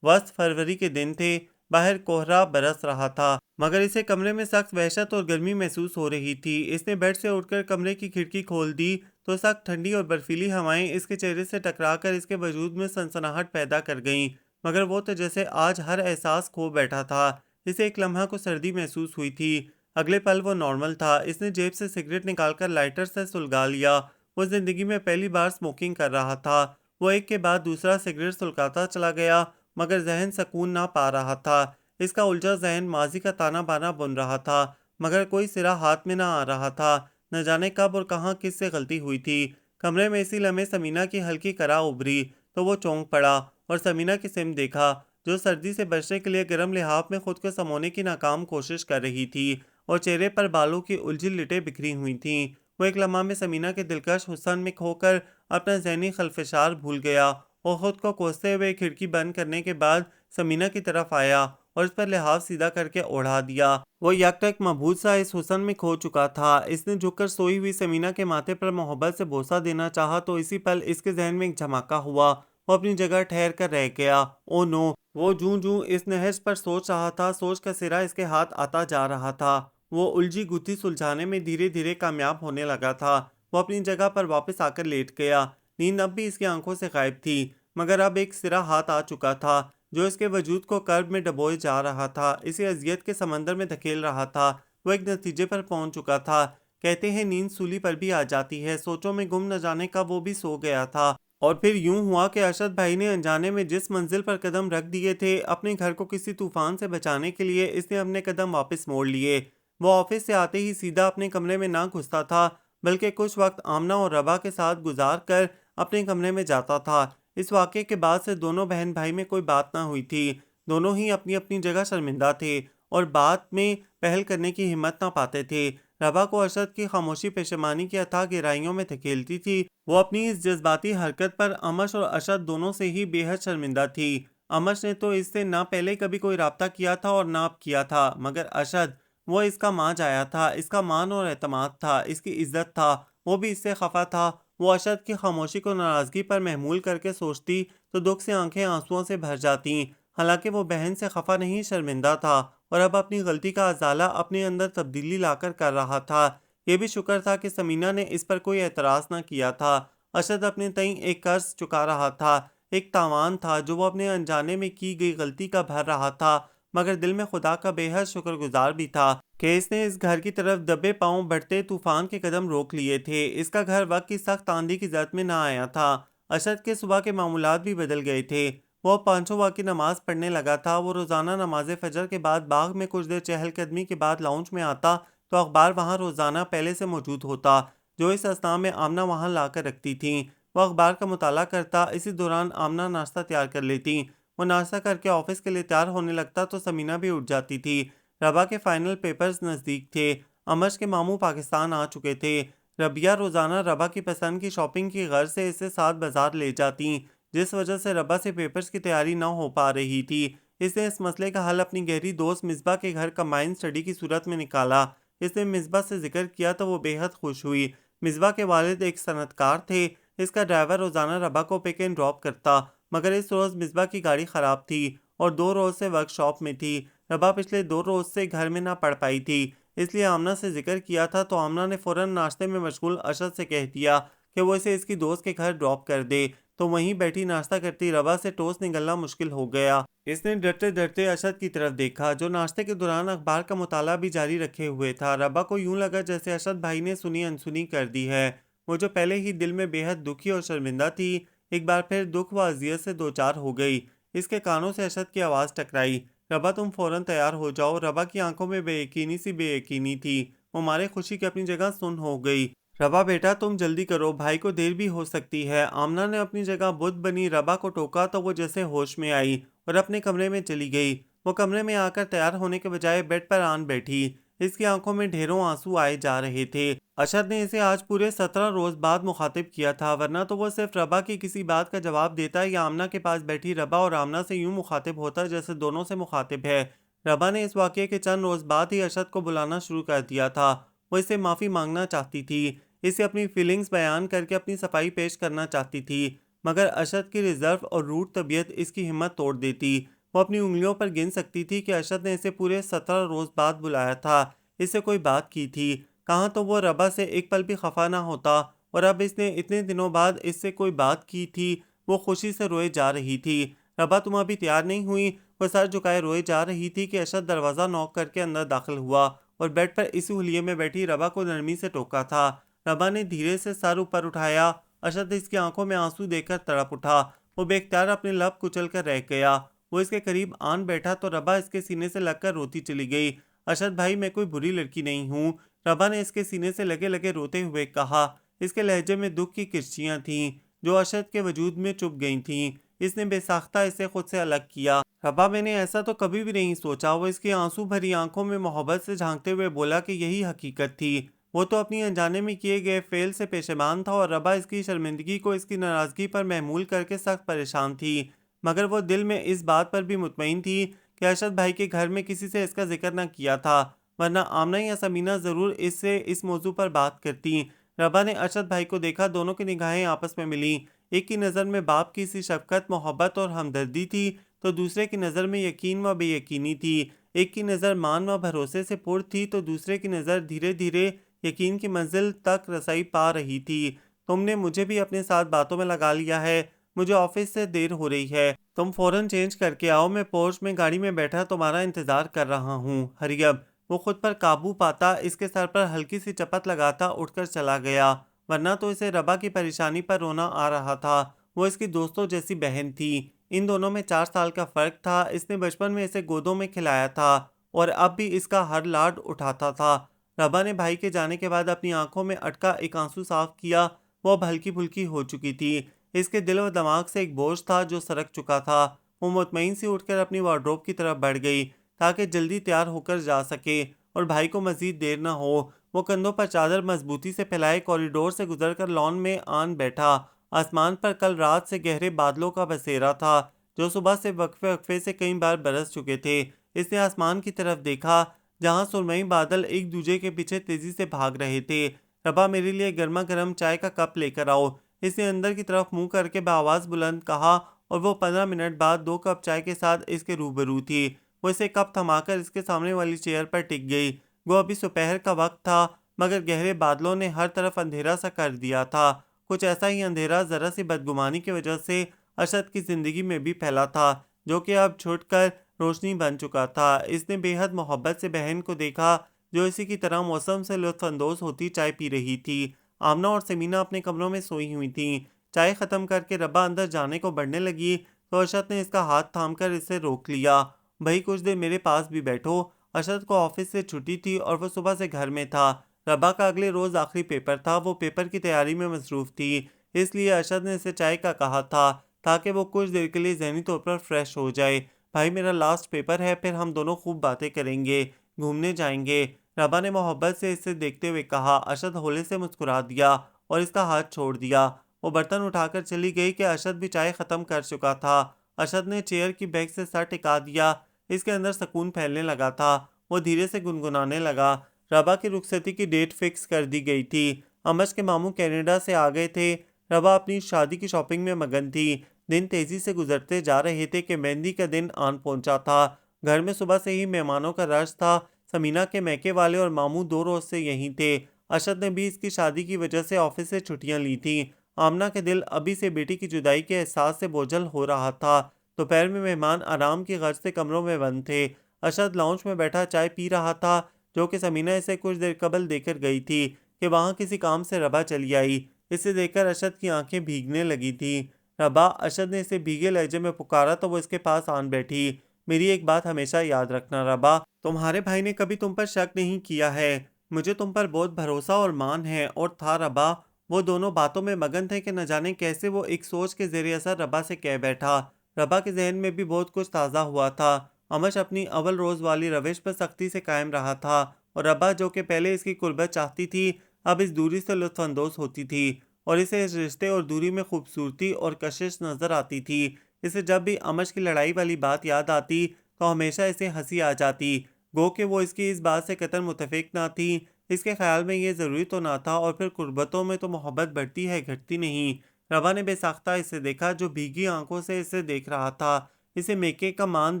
वस्त फरवरी के दिन थे, बाहर कोहरा बरस रहा था, मगर इसे कमरे में सख्त वहशत और गर्मी महसूस हो रही थी। इसने बेड से उठकर कमरे की खिड़की खोल दी तो सख्त ठंडी और बर्फीली हवाएं इसके चेहरे से टकराकर इसके वजूद में सनसनाहट पैदा कर गईं। मगर वो तो जैसे आज हर एहसास खो बैठा था। इसे एक लम्हा को सर्दी महसूस हुई थी। अगले पल वो नॉर्मल था। इसने जेब से सिगरेट निकालकर लाइटर से सुलगा लिया। वो जिंदगी में पहली बार स्मोकिंग कर रहा था। वो एक के बाद दूसरा सिगरेट सुलगाता चला गया, मगर जहन सकून ना पा रहा था। इसका उलझा जहन माजी का ताना बाना बुन रहा था, मगर कोई सिरा हाथ में ना आ रहा था। न जाने कब और कहाँ किससे गलती हुई थी। कमरे में इसी लम्हे समीना की हल्की करा उभरी तो वो चौंक पड़ा और समीना की सिम देखा, जो सर्दी से बचने के लिए गर्म लिहाफ में खुद को समोने की नाकाम कोशिश कर रही थी और चेहरे पर बालों की उलझी लिटें बिखरी हुई थीं। वो एक लम्हा में समीना के दिलकश हुस्न में खोकर अपना जहनी खलफशार भूल गया और खुद को कोसते हुए खिड़की बंद करने के बाद समीना की तरफ आया और इस पर लिहाफ सीधा करके ओढ़ा दिया। वो यकटक मबहूत सा इस हुस्न में खो चुका था। इसने झुककर सोई हुई समीना के माथे पर मोहब्बत से बोसा देना चाहा तो इसी पल इसके जहन में एक झमाका हुआ। वो अपनी जगह ठहर कर रह गया। Oh no! वो जूं जूं इस नहज पर सोच रहा था, सोच का सिरा इसके हाथ आता जा रहा था। वो उलझी गुत्थी सुलझाने में धीरे धीरे कामयाब होने लगा था। वो अपनी जगह पर वापस आकर लेट गया। नींद अब भी इसकी आंखों से गायब थी, मगर अब एक सिरा हाथ आ चुका था जो इसके वजूद को कर्ब में डबोए जा रहा था, इसे अजियत के समंदर में धकेल रहा था। वो एक नतीजे पर पहुंच चुका था। कहते हैं नींद सूली पर भी आ जाती है। सोचों में गुम न जाने कब वो भी सो गया था और फिर यूं हुआ कि अरशद भाई ने अनजाने में जिस मंजिल पर कदम रख दिए थे, अपने घर को किसी तूफान से बचाने के लिए इसने अपने कदम वापस मोड़ लिए। वो ऑफिस से आते ही सीधा अपने कमरे में ना घुसता था, बल्कि कुछ वक्त आमना और रबा के साथ गुजार कर अपने कमरे में जाता था। इस वाक़ये के बाद से दोनों बहन भाई में कोई बात ना हुई थी। दोनों ही अपनी अपनी जगह शर्मिंदा थे और बात में पहल करने की हिम्मत ना पाते थे। रबा को अरशद की खामोशी पेशेमानी की अथाह गहराइयों में धकेलती थी। वो अपनी इस जज्बाती हरकत पर अमश और अरशद दोनों से ही बेहद शर्मिंदा थी। अमश ने तो इससे ना पहले कभी कोई राब्ता किया था और ना अब किया था, मगर अरशद, वो इसका मांझ आया था, इसका मान और एतमाद था, इसकी इज्जत था। वो भी इससे खफा था। वो अरशद की खामोशी को नाराज़गी पर महमूल करके सोचती तो दुख से आंखें आंसुओं से भर जाती। हालांकि वो बहन से खफा नहीं, शर्मिंदा था और अब अपनी गलती का अजाला अपने अंदर तब्दीली लाकर कर रहा था। ये भी शुक्र था कि समीना ने इस पर कोई एतराज़ न किया था। अरशद अपने तई एक कर्ज चुका रहा था, एक तावान था जो वो अपने अनजाने में की गई गलती का भर रहा था, मगर दिल में खुदा का बेहद शुक्रगुजार भी था कि इसने इस घर की तरफ दबे पांव बढ़ते तूफान के कदम रोक लिए थे। इसका घर वक्त की सख्त आंधी की जद में ना आया था। अरशद के सुबह के मामूलात भी बदल गए थे। वो पांचों वक्त की नमाज पढ़ने लगा था। वो रोज़ाना नमाज फजर के बाद बाग में कुछ देर चहलकदमी के बाद लाउंज में आता तो अखबार वहाँ रोज़ाना पहले से मौजूद होता, जो इस असना में आमना वहाँ ला कर रखती थी। वो अखबार का मुताला करता। इसी दौरान आमना नाश्ता तैयार कर लेती। वो नाश्ता करके ऑफिस के लिए तैयार होने लगता तो समीना भी उठ जाती थी। रबा के फाइनल पेपर्स नज़दीक थे। अमश के मामू पाकिस्तान आ चुके थे। रबिया रोज़ाना रबा की पसंद की शॉपिंग की गर्ज से इसे साथ बाजार ले जाती, जिस वजह से रबा से पेपर्स की तैयारी न हो पा रही थी। इसने इस मसले का हल अपनी गहरी दोस्त मिसबा के घर कंबाइंड स्टडी की सूरत में निकाला। इसने मिसबा से जिक्र किया तो वो बेहद खुश हुई। मिसबा के वालिद एक सनतकार थे। इसका ड्राइवर रोज़ाना रबा को पिक एंड ड्रॉप करता, मगर इस रोज़ मिसबा की गाड़ी ख़राब थी और 2 रोज़ से वर्कशॉप में थी। रबा पिछले 2 रोज़ से घर में ना पढ़ पाई थी, इसलिए आमना से जिक्र किया था तो आमना ने फ़ौरन नाश्ते में मशगूल अरशद से कह दिया कि वो इसे इसकी दोस्त के घर ड्रॉप कर दे। तो वहीं बैठी नाश्ता करती रबा से टोस्ट निगलना मुश्किल हो गया। इसने डरते डरते अशद की तरफ देखा, जो नाश्ते के दौरान अखबार का मुताला भी जारी रखे हुए था। रबा को यूं लगा जैसे अशद भाई ने सुनी अनसुनी कर दी है। वो जो पहले ही दिल में बेहद दुखी और शर्मिंदा थी, एक बार फिर दुख व अजियत से दो चार हो गई। इसके कानों से अशद की आवाज़ टकराई, रबा तुम फौरन तैयार हो जाओ। रबा की आंखों में बेयकीनी सी बेयकीनी थी। वो मारे खुशी की अपनी जगह सुन्न हो गई। रबा बेटा तुम जल्दी करो, भाई को देर भी हो सकती है। आमना ने अपनी जगह बुद्ध बनी रबा को टोका तो वो जैसे होश में आई और अपने कमरे में चली गई। वो कमरे में आकर तैयार होने के बजाय बेड पर आन बैठी। इसकी आंखों में ढेरों आंसू आए जा रहे थे। अशद ने इसे आज पूरे 17 रोज बाद मुखातिब किया था, वरना तो वो सिर्फ रबा की किसी बात का जवाब देता या आमना के पास बैठी रबा और आमना से यूं मुखातिब होता जैसे दोनों से मुखातिब है। रबा ने इस वाक़ये के चंद रोज बाद ही अशद को बुलाना शुरू कर दिया था। वो इससे माफ़ी मांगना चाहती थी, इसे अपनी फीलिंग्स बयान करके अपनी सफाई पेश करना चाहती थी, मगर अशद की रिजर्व और रूट तबीयत इसकी हिम्मत तोड़ देती। वो अपनी उंगलियों पर गिन सकती थी कि अशद ने इसे पूरे 17 रोज बाद बुलाया था, इससे कोई बात की थी। कहाँ तो वो रबा से एक पल भी खफा ना होता, और अब इसने इतने दिनों बाद इससे कोई बात की थी। वो खुशी से रोए जा रही थी। रबा तुम अभी तैयार नहीं हुई? वो सर झुकाए रोए जा रही थी कि अशद दरवाज़ा नॉक करके अंदर दाखिल हुआ और बेड पर इसी हुलिये में बैठी रबा को नरमी से टोका था। रबा ने धीरे से सर ऊपर उठाया। अशद इसकी आंखों में आंसू देखकर तड़प उठा। वो बेख्तियार अपने लब कुचल कर रह गया। वो इसके करीब आन बैठा तो रबा इसके सीने से लगकर रोती चली गई। अशद भाई मैं कोई बुरी लड़की नहीं हूँ, रबा ने इसके सीने से लगे लगे रोते हुए कहा। इसके लहजे में दुख की किरचियाँ थीं जो अशद के वजूद में चुप गई थीं। इसने बेसाख्ता इसे खुद से अलग किया। रबा मैंने ऐसा तो कभी भी नहीं सोचा। वो इसकी आंसू भरी आंखों में मोहब्बत से झांकते हुए बोला कि यही हकीकत थी। वो तो अपनी अनजाने में किए गए फेल से पेशेमान था और रबा इसकी शर्मिंदगी को इसकी नाराज़गी पर महमूल करके सख्त परेशान थी। मगर वो दिल में इस बात पर भी मुतमईन थी कि अरशद भाई के घर में किसी से इसका जिक्र न किया था, वरना आमना या समीना ज़रूर इससे इस मौजू पर बात करती। रबा ने अरशद भाई को देखा, दोनों की निगाहें आपस में मिली। एक की नज़र में बाप की सी शफकत, मोहब्बत और हमदर्दी थी, तो दूसरे की नज़र में यकीन व बेयकीनी थी। एक की नज़र मान व भरोसे से पुर थी, तो दूसरे की नज़र धीरे धीरे यकीन की मंजिल तक रसाई पा रही थी। तुमने मुझे भी अपने साथ बातों में लगा लिया है। मुझे ऑफिस से देर हो रही है, तुम फौरन चेंज करके आओ। मैं पोर्च में गाड़ी में बैठा तुम्हारा इंतज़ार कर रहा हूँ। हरियब। वो खुद पर काबू पाता इसके सर पर हल्की सी चपत लगाता उठकर चला गया, वरना तो इसे रबा की परेशानी पर रोना आ रहा था। वो इसकी दोस्तों जैसी बहन थी। इन दोनों में 4 साल का फ़र्क था। इसने बचपन में इसे गोदों में खिलाया था और अब भी इसका हर लाड उठाता था। रबा ने भाई के जाने के बाद अपनी आंखों में अटका एक आंसू साफ किया। वो अब हल्की फुल्की हो चुकी थी। इसके दिल और दिमाग से एक बोझ था जो सरक चुका था। वो मुतमईन सी उठकर अपनी वार्डरोब की तरफ बढ़ गई ताकि जल्दी तैयार होकर जा सके और भाई को मजीद देर न हो। वो कंधों पर चादर मजबूती से फैलाए कॉरिडोर से गुजरकर लॉन में आन बैठा। आसमान पर कल रात से गहरे बादलों का बसेरा था जो सुबह से वक्फे वक्फे से कई बार बरस चुके थे। इसने आसमान की तरफ देखा जहां सुरमई बादल एक दूजे के पीछे तेजी से भाग रहे थे। रबा मेरे लिए गर्मा गर्म चाय का कप लेकर आओ, इसने अंदर की तरफ मुंह करके बआवाज़ बुलंद कहा और वो 15 मिनट बाद 2 कप चाय के साथ इसके रूबरू थी। वो इसे कप थमाकर इसके सामने वाली चेयर पर टिक गई। वो अभी दोपहर का वक्त था, मगर गहरे बादलों ने हर तरफ अंधेरा सा कर दिया था। कुछ ऐसा ही अंधेरा ज़रा सी बदगुमानी की वजह से अरशद की ज़िंदगी में भी फैला था, जो कि अब छुटकर रोशनी बन चुका था। इसने बेहद मोहब्बत से बहन को देखा जो इसी की तरह मौसम से लुत्फ़अंदोज़ होती चाय पी रही थी। आमना और समीना अपने कमरों में सोई हुई थीं। चाय ख़त्म करके रब्बा अंदर जाने को बढ़ने लगी तो अरशद ने इसका हाथ थामकर इसे रोक लिया। भाई कुछ देर मेरे पास भी बैठो। अरशद को ऑफिस से छुट्टी थी और वह सुबह से घर में था। रब्बा का अगले रोज़ आखिरी पेपर था। वो पेपर की तैयारी में मसरूफ़ थी, इसलिए अरशद ने इसे चाय का कहा था ताकि वो कुछ देर के लिए ज़हनी तौर पर फ्रेश हो जाए। भाई मेरा लास्ट पेपर है, फिर हम दोनों खूब बातें करेंगे, घूमने जाएंगे। रबा ने मोहब्बत से इसे देखते हुए कहा। अरशद होले से मुस्कुरा दिया और इसका हाथ छोड़ दिया। वो बर्तन उठाकर चली गई कि अरशद भी चाय ख़त्म कर चुका था। अरशद ने चेयर की बैग से सर टिका दिया। इसके अंदर सुकून फैलने लगा था। वो धीरे से गुनगुनाने लगा। रबा की रुखसती की डेट फिक्स कर दी गई थी। अमज के मामू कनाडा से आ गए थे। रबा अपनी शादी की शॉपिंग में मगन थी। दिन तेज़ी से गुजरते जा रहे थे कि मेहंदी का दिन आन पहुंचा था। घर में सुबह से ही मेहमानों का रश था। समीना के मैके वाले और मामू 2 रोज़ से यहीं थे। अरशद ने भी इसकी शादी की वजह से ऑफिस से छुट्टियां ली थी। आमना के दिल अभी से बेटी की जुदाई के एहसास से बोझल हो रहा था, दोपहर में मेहमान आराम की गर्ज से कमरों में बंद थे। अरशद लाउंज में बैठा चाय पी रहा था, जो कि समीना इसे कुछ देर कबल देकर गई थी कि वहाँ किसी काम से रबा चली आई। इसे देखकर अरशद की आंखें भीगने लगी थी। रबा, अरशद ने इसे भीगे लहजे में पुकारा तो वो इसके पास आन बैठी। मेरी एक बात हमेशा याद रखना रबा, तुम्हारे भाई ने कभी तुम पर शक नहीं किया है। मुझे तुम पर बहुत भरोसा और मान है और था रबा। वो दोनों बातों में मगन थे कि न जाने कैसे वो एक सोच के ज़ेरे असर रबा से कह बैठा। रबा के जहन में भी बहुत कुछ ताज़ा हुआ था। अमश अपनी अव्वल रोज़ वाली रविश पर सख्ती से कायम रहा था और रबा, जो कि पहले इसकी कुर्बत चाहती थी, अब इस दूरी से लुत्फ़अंदोज़ होती थी और इसे इस रिश्ते और दूरी में खूबसूरती और कशिश नज़र आती थी। इसे जब भी अमश की लड़ाई वाली बात याद आती तो हमेशा इसे हंसी आ जाती। गो कि वो इसकी इस बात से कतई मुतफिक ना थी। इसके ख्याल में ये ज़रूरी तो ना था, और फिर कुर्बतों में तो मोहब्बत बढ़ती है, घटती नहीं। रबा ने बेसाख्ता इसे देखा, जो भीगी आंखों से इसे देख रहा था, इसे मेके का मान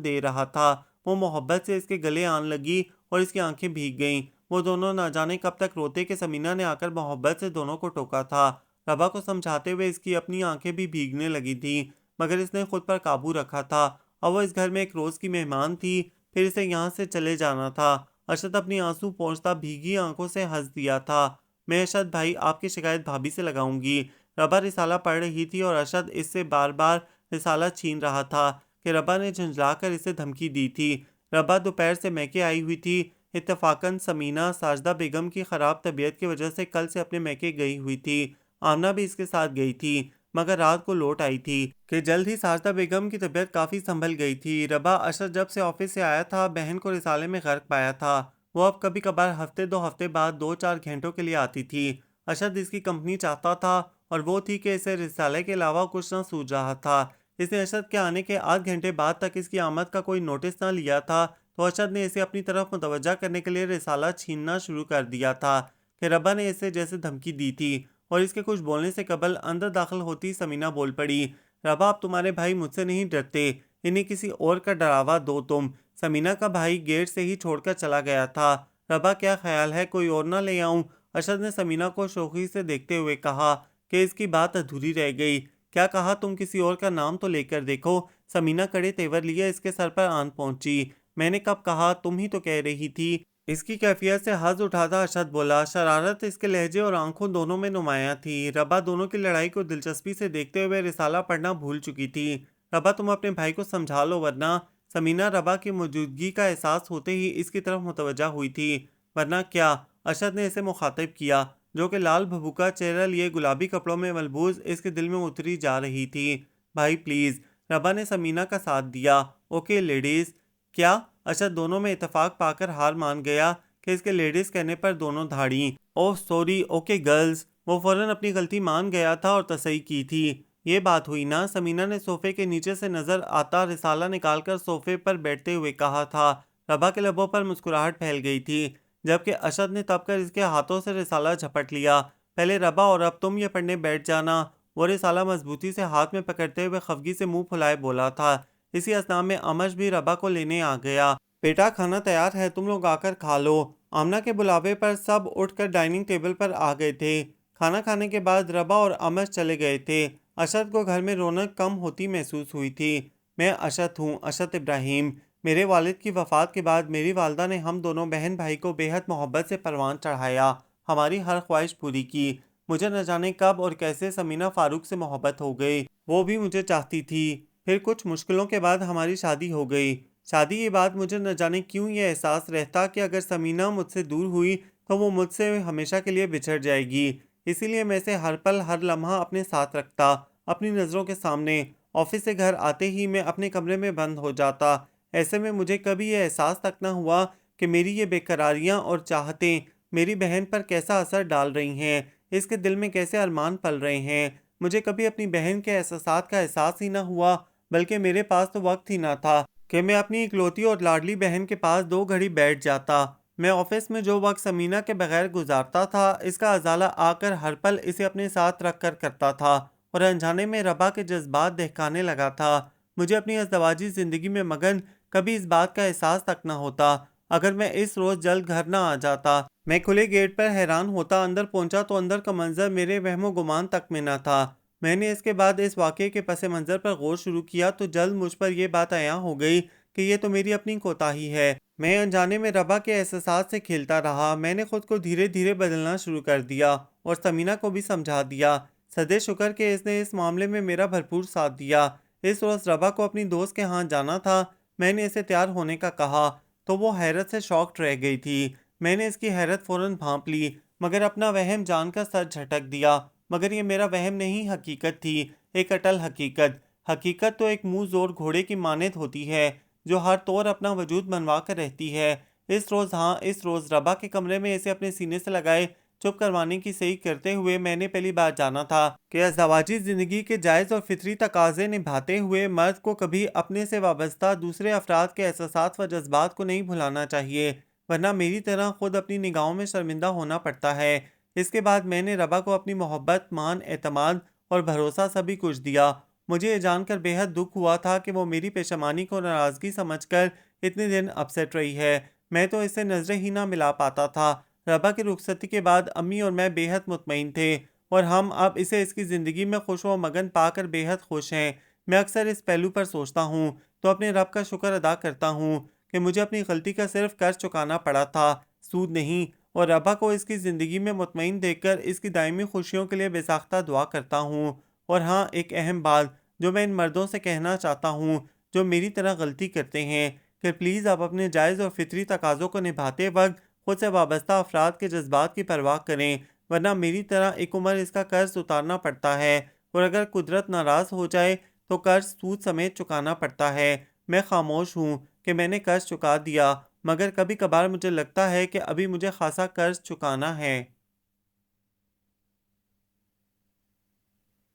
दे रहा था। वो मोहब्बत से इसके गले आन लगी और इसकी आंखें भीग गईं। वो दोनों ना जाने कब तक रोते कि समीना ने आकर मोहब्बत से दोनों को टोका था। रबा को समझाते हुए इसकी अपनी आंखें भी भीगने लगी थीं, मगर इसने खुद पर काबू रखा था। अब वो इस घर में एक रोज़ की मेहमान थी, फिर इसे यहाँ से चले जाना था। अरशद अपनी आंसू पोंछता भीगी आंखों से हंस दिया था। मैं अरशद भाई, आपकी शिकायत भाभी से लगाऊंगी। रबा रिसाला पढ़ रही थी और अरशद इससे बार बार रिसाला छीन रहा था कि रबा ने झुंझलाकर इसे धमकी दी थी। रबा दोपहर से मैके आई हुई थी। इत्तफाकन समीना साजदा बेगम की ख़राब तबीयत की वजह से कल से अपने मैके गई हुई थी। आमना भी इसके साथ गई थी, मगर रात को लौट आई थी कि जल्द ही साजदा बेगम की तबीयत काफ़ी संभल गई थी। रबा अरशद जब से ऑफिस से आया था, बहन को रिसाले में गर्क पाया था। वो अब कभी कभार हफ्ते 2 हफ्ते बाद 2-4 घंटों के लिए आती थी। अरशद इसकी कंपनी चाहता था और वो थी कि इसे रिसाले के अलावा कुछ ना सूझ रहा था। इसने अरशद के आने के आध घंटे बाद तक इसकी आमद का कोई नोटिस ना लिया था, तो अरशद ने इसे अपनी तरफ मुतवज्जा करने के लिए रिसाला छीनना शुरू कर दिया था कि रबा ने इसे जैसे धमकी दी थी। और इसके कुछ बोलने से कबल अंदर दाखिल होती समीना बोल पड़ी, रबा, अब तुम्हारे भाई मुझसे नहीं डरते, इन्हें किसी और का डरावा दो तुम। समीना का भाई गेट से ही छोड़कर चला गया था। रबा, क्या ख्याल है कोई और ना ले आऊं? अरशद ने समीना को शोखी से देखते हुए कहा कि इसकी बात अधूरी रह गई। क्या कहा? तुम किसी और का नाम तो लेकर देखो। समीना कड़े तेवर लिए इसके सर पर आन पहुंची। मैंने कब कहा? तुम ही तो कह रही थी। इसकी कैफियत से हज उठाता अरशद बोला। शरारत इसके लहजे और आंखों दोनों में नुमाया थी। रबा दोनों की लड़ाई को दिलचस्पी से देखते हुए रिसाला पढ़ना भूल चुकी थी। रबा, तुम अपने भाई को समझा लो, वरना। समीना रबा की मौजूदगी का एहसास होते ही इसकी तरफ मुतवज्जा हुई थी। वरना क्या? अरशद ने इसे मुखातिब किया, जो कि लाल भभूका चेहरा लिए गुलाबी कपड़ों में मलबूस इसके दिल में उतरी जा रही थी। भाई प्लीज़। रबा ने समीना का साथ दिया। Okay ladies. क्या? अरशद दोनों में इत्तेफाक पाकर हार मान गया कि इसके लेडीज कहने पर दोनों धाड़ी। Oh sorry, okay girls. वो फौरन अपनी गलती मान गया था और तसई की थी। ये बात हुई ना? समीना ने सोफे के नीचे से नजर आता रिसाला निकालकर सोफे पर बैठते हुए कहा था। रबा के लबों पर मुस्कुराहट फैल गई थी, जबकि अरशद ने तब कर इसके हाथों से रिसाला झपट लिया। पहले रबा और अब तुम ये पढ़ने बैठ जाना। वो रिसाला मजबूती से हाथ में पकड़ते हुए खफगी से मुंह फुलाए बोला था। इसी असना में अमश भी रबा को लेने आ गया। बेटा, खाना तैयार है, तुम लोग आकर खा लो। आमना के बुलावे पर सब उठकर डाइनिंग टेबल पर आ गए थे। खाना खाने के बाद रबा और अमश चले गए थे। अरशद को घर में रौनक कम होती महसूस हुई थी। मैं अरशद हूँ, अरशद इब्राहिम। मेरे वालिद की वफ़ात के बाद मेरी वालदा ने हम दोनों बहन भाई को बेहद मोहब्बत से परवान चढ़ाया, हमारी हर ख्वाहिश पूरी की। मुझे न जाने कब और कैसे समीना फ़ारूक से मोहब्बत हो गई। वो भी मुझे चाहती थी। फिर कुछ मुश्किलों के बाद हमारी शादी हो गई। शादी के बाद मुझे न जाने क्यों ये एहसास रहता कि अगर समीना मुझसे दूर हुई तो वो मुझसे हमेशा के लिए बिछड़ जाएगी। इसीलिए मैं इसे हर पल हर लम्हा अपने साथ रखता, अपनी नज़रों के सामने। ऑफिस से घर आते ही मैं अपने कमरे में बंद हो जाता। ऐसे में मुझे कभी ये एहसास तक न हुआ कि मेरी ये बेकरारियाँ और चाहतें मेरी बहन पर कैसा असर डाल रही हैं, इसके दिल में कैसे अरमान पल रहे हैं। मुझे कभी अपनी बहन के एहसासात का एहसास ही ना हुआ, बल्कि मेरे पास तो वक्त ही ना था कि मैं अपनी इकलौती और लाडली बहन के पास 2 घड़ी बैठ जाता। मैं ऑफिस में जो वक्त समीना के बगैर गुजारता था, इसका अजाला आकर हर पल इसे अपने साथ रख कर करता था और अनजाने में रबा के जज्बात दहकाने लगा था। मुझे अपनी अज़दवाजी ज़िंदगी में मगन कभी इस बात का एहसास तक न होता। अगर मैं इस रोज़ जल्द घर ना आ जाता। मैं खुले गेट पर हैरान होता, अंदर पहुंचा तो अंदर का मंजर मेरे वहमो गुमान तक में न था। मैंने इसके बाद इस वाक़ये के पस मंज़र पर गौर शुरू किया तो जल्द मुझ पर यह बात अयां हो गई कि ये तो मेरी अपनी कोताही है। मैं अनजाने में रबा के एहसासात से खेलता रहा। मैंने खुद को धीरे-धीरे बदलना शुरू कर दिया और समीना को भी समझा दिया। सदे शुक्र कि इसने इस मामले में मेरा भरपूर साथ दिया। इस रोज़ रबा को अपनी दोस्त के यहाँ जाना था। मैंने इसे तैयार होने का कहा तो वो हैरत से शॉक्ड रह गई थी। मैंने इसकी हैरत फ़ौरन भांप ली मगर अपना वहम जानकर सर झटक दिया। मगर ये मेरा वहम नहीं हकीकत थी, एक अटल हकीकत। हकीकत तो एक मुंह जोर घोड़े की मानद होती है जो हर तौर अपना वजूद मनवा कर रहती है। इस रोज़ रबा के कमरे में इसे अपने सीने से लगाए चुप करवाने की सही करते हुए मैंने पहली बार जाना था कि अज़दवाजी ज़िंदगी के जायज़ और फितरी तकाज़े निभाते हुए मर्द को कभी अपने से वाबस्ता दूसरे अफराद के एहसासात व जज्बात को नहीं भुलाना चाहिए, वरना मेरी तरह खुद अपनी निगाहों में शर्मिंदा होना पड़ता है। इसके बाद मैंने रबा को अपनी मोहब्बत, मान, एतमाद और भरोसा सभी कुछ दिया। मुझे ये जानकर बेहद दुख हुआ था कि वो मेरी पेशमानी को नाराज़गी समझकर इतने दिन अपसेट रही है। मैं तो इससे नज़रें ही ना मिला पाता था। रबा की रुखसती के बाद अम्मी और मैं बेहद मुतमईन थे और हम अब इसे इसकी ज़िंदगी में खुश व मगन पाकर बेहद खुश हैं। मैं अक्सर इस पहलू पर सोचता हूँ तो अपने रब का शुक्र अदा करता हूँ कि मुझे अपनी गलती का सिर्फ कर्ज चुकाना पड़ा था, सूद नहीं। और रबा को इसकी ज़िंदगी में मुतमईन देखकर इसकी दायमी खुशियों के लिए बेसाख्ता दुआ करता हूँ। और हाँ, एक अहम बात जो मैं इन मर्दों से कहना चाहता हूँ जो मेरी तरह गलती करते हैं कि प्लीज़ आप अपने जायज़ और फितरी तकाज़ों को निभाते वक्त खुद से वाबस्ता अफराद के जज्बात की परवाह करें, वरना मेरी तरह एक उम्र इसका कर्ज उतारना पड़ता है और अगर कुदरत नाराज़ हो जाए तो कर्ज सूद समेत चुकाना पड़ता है। मैं खामोश हूँ कि मैंने कर्ज चुका दिया, मगर कभी कभार मुझे लगता है कि अभी मुझे खासा कर्ज चुकाना है।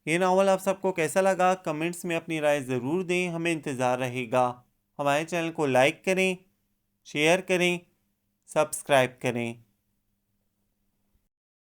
ये नावल आप सबको कैसा लगा कमेंट्स में अपनी राय ज़रूर दें, हमें इंतज़ार रहेगा। हमारे चैनल को लाइक करें, शेयर करें, सब्सक्राइब करें।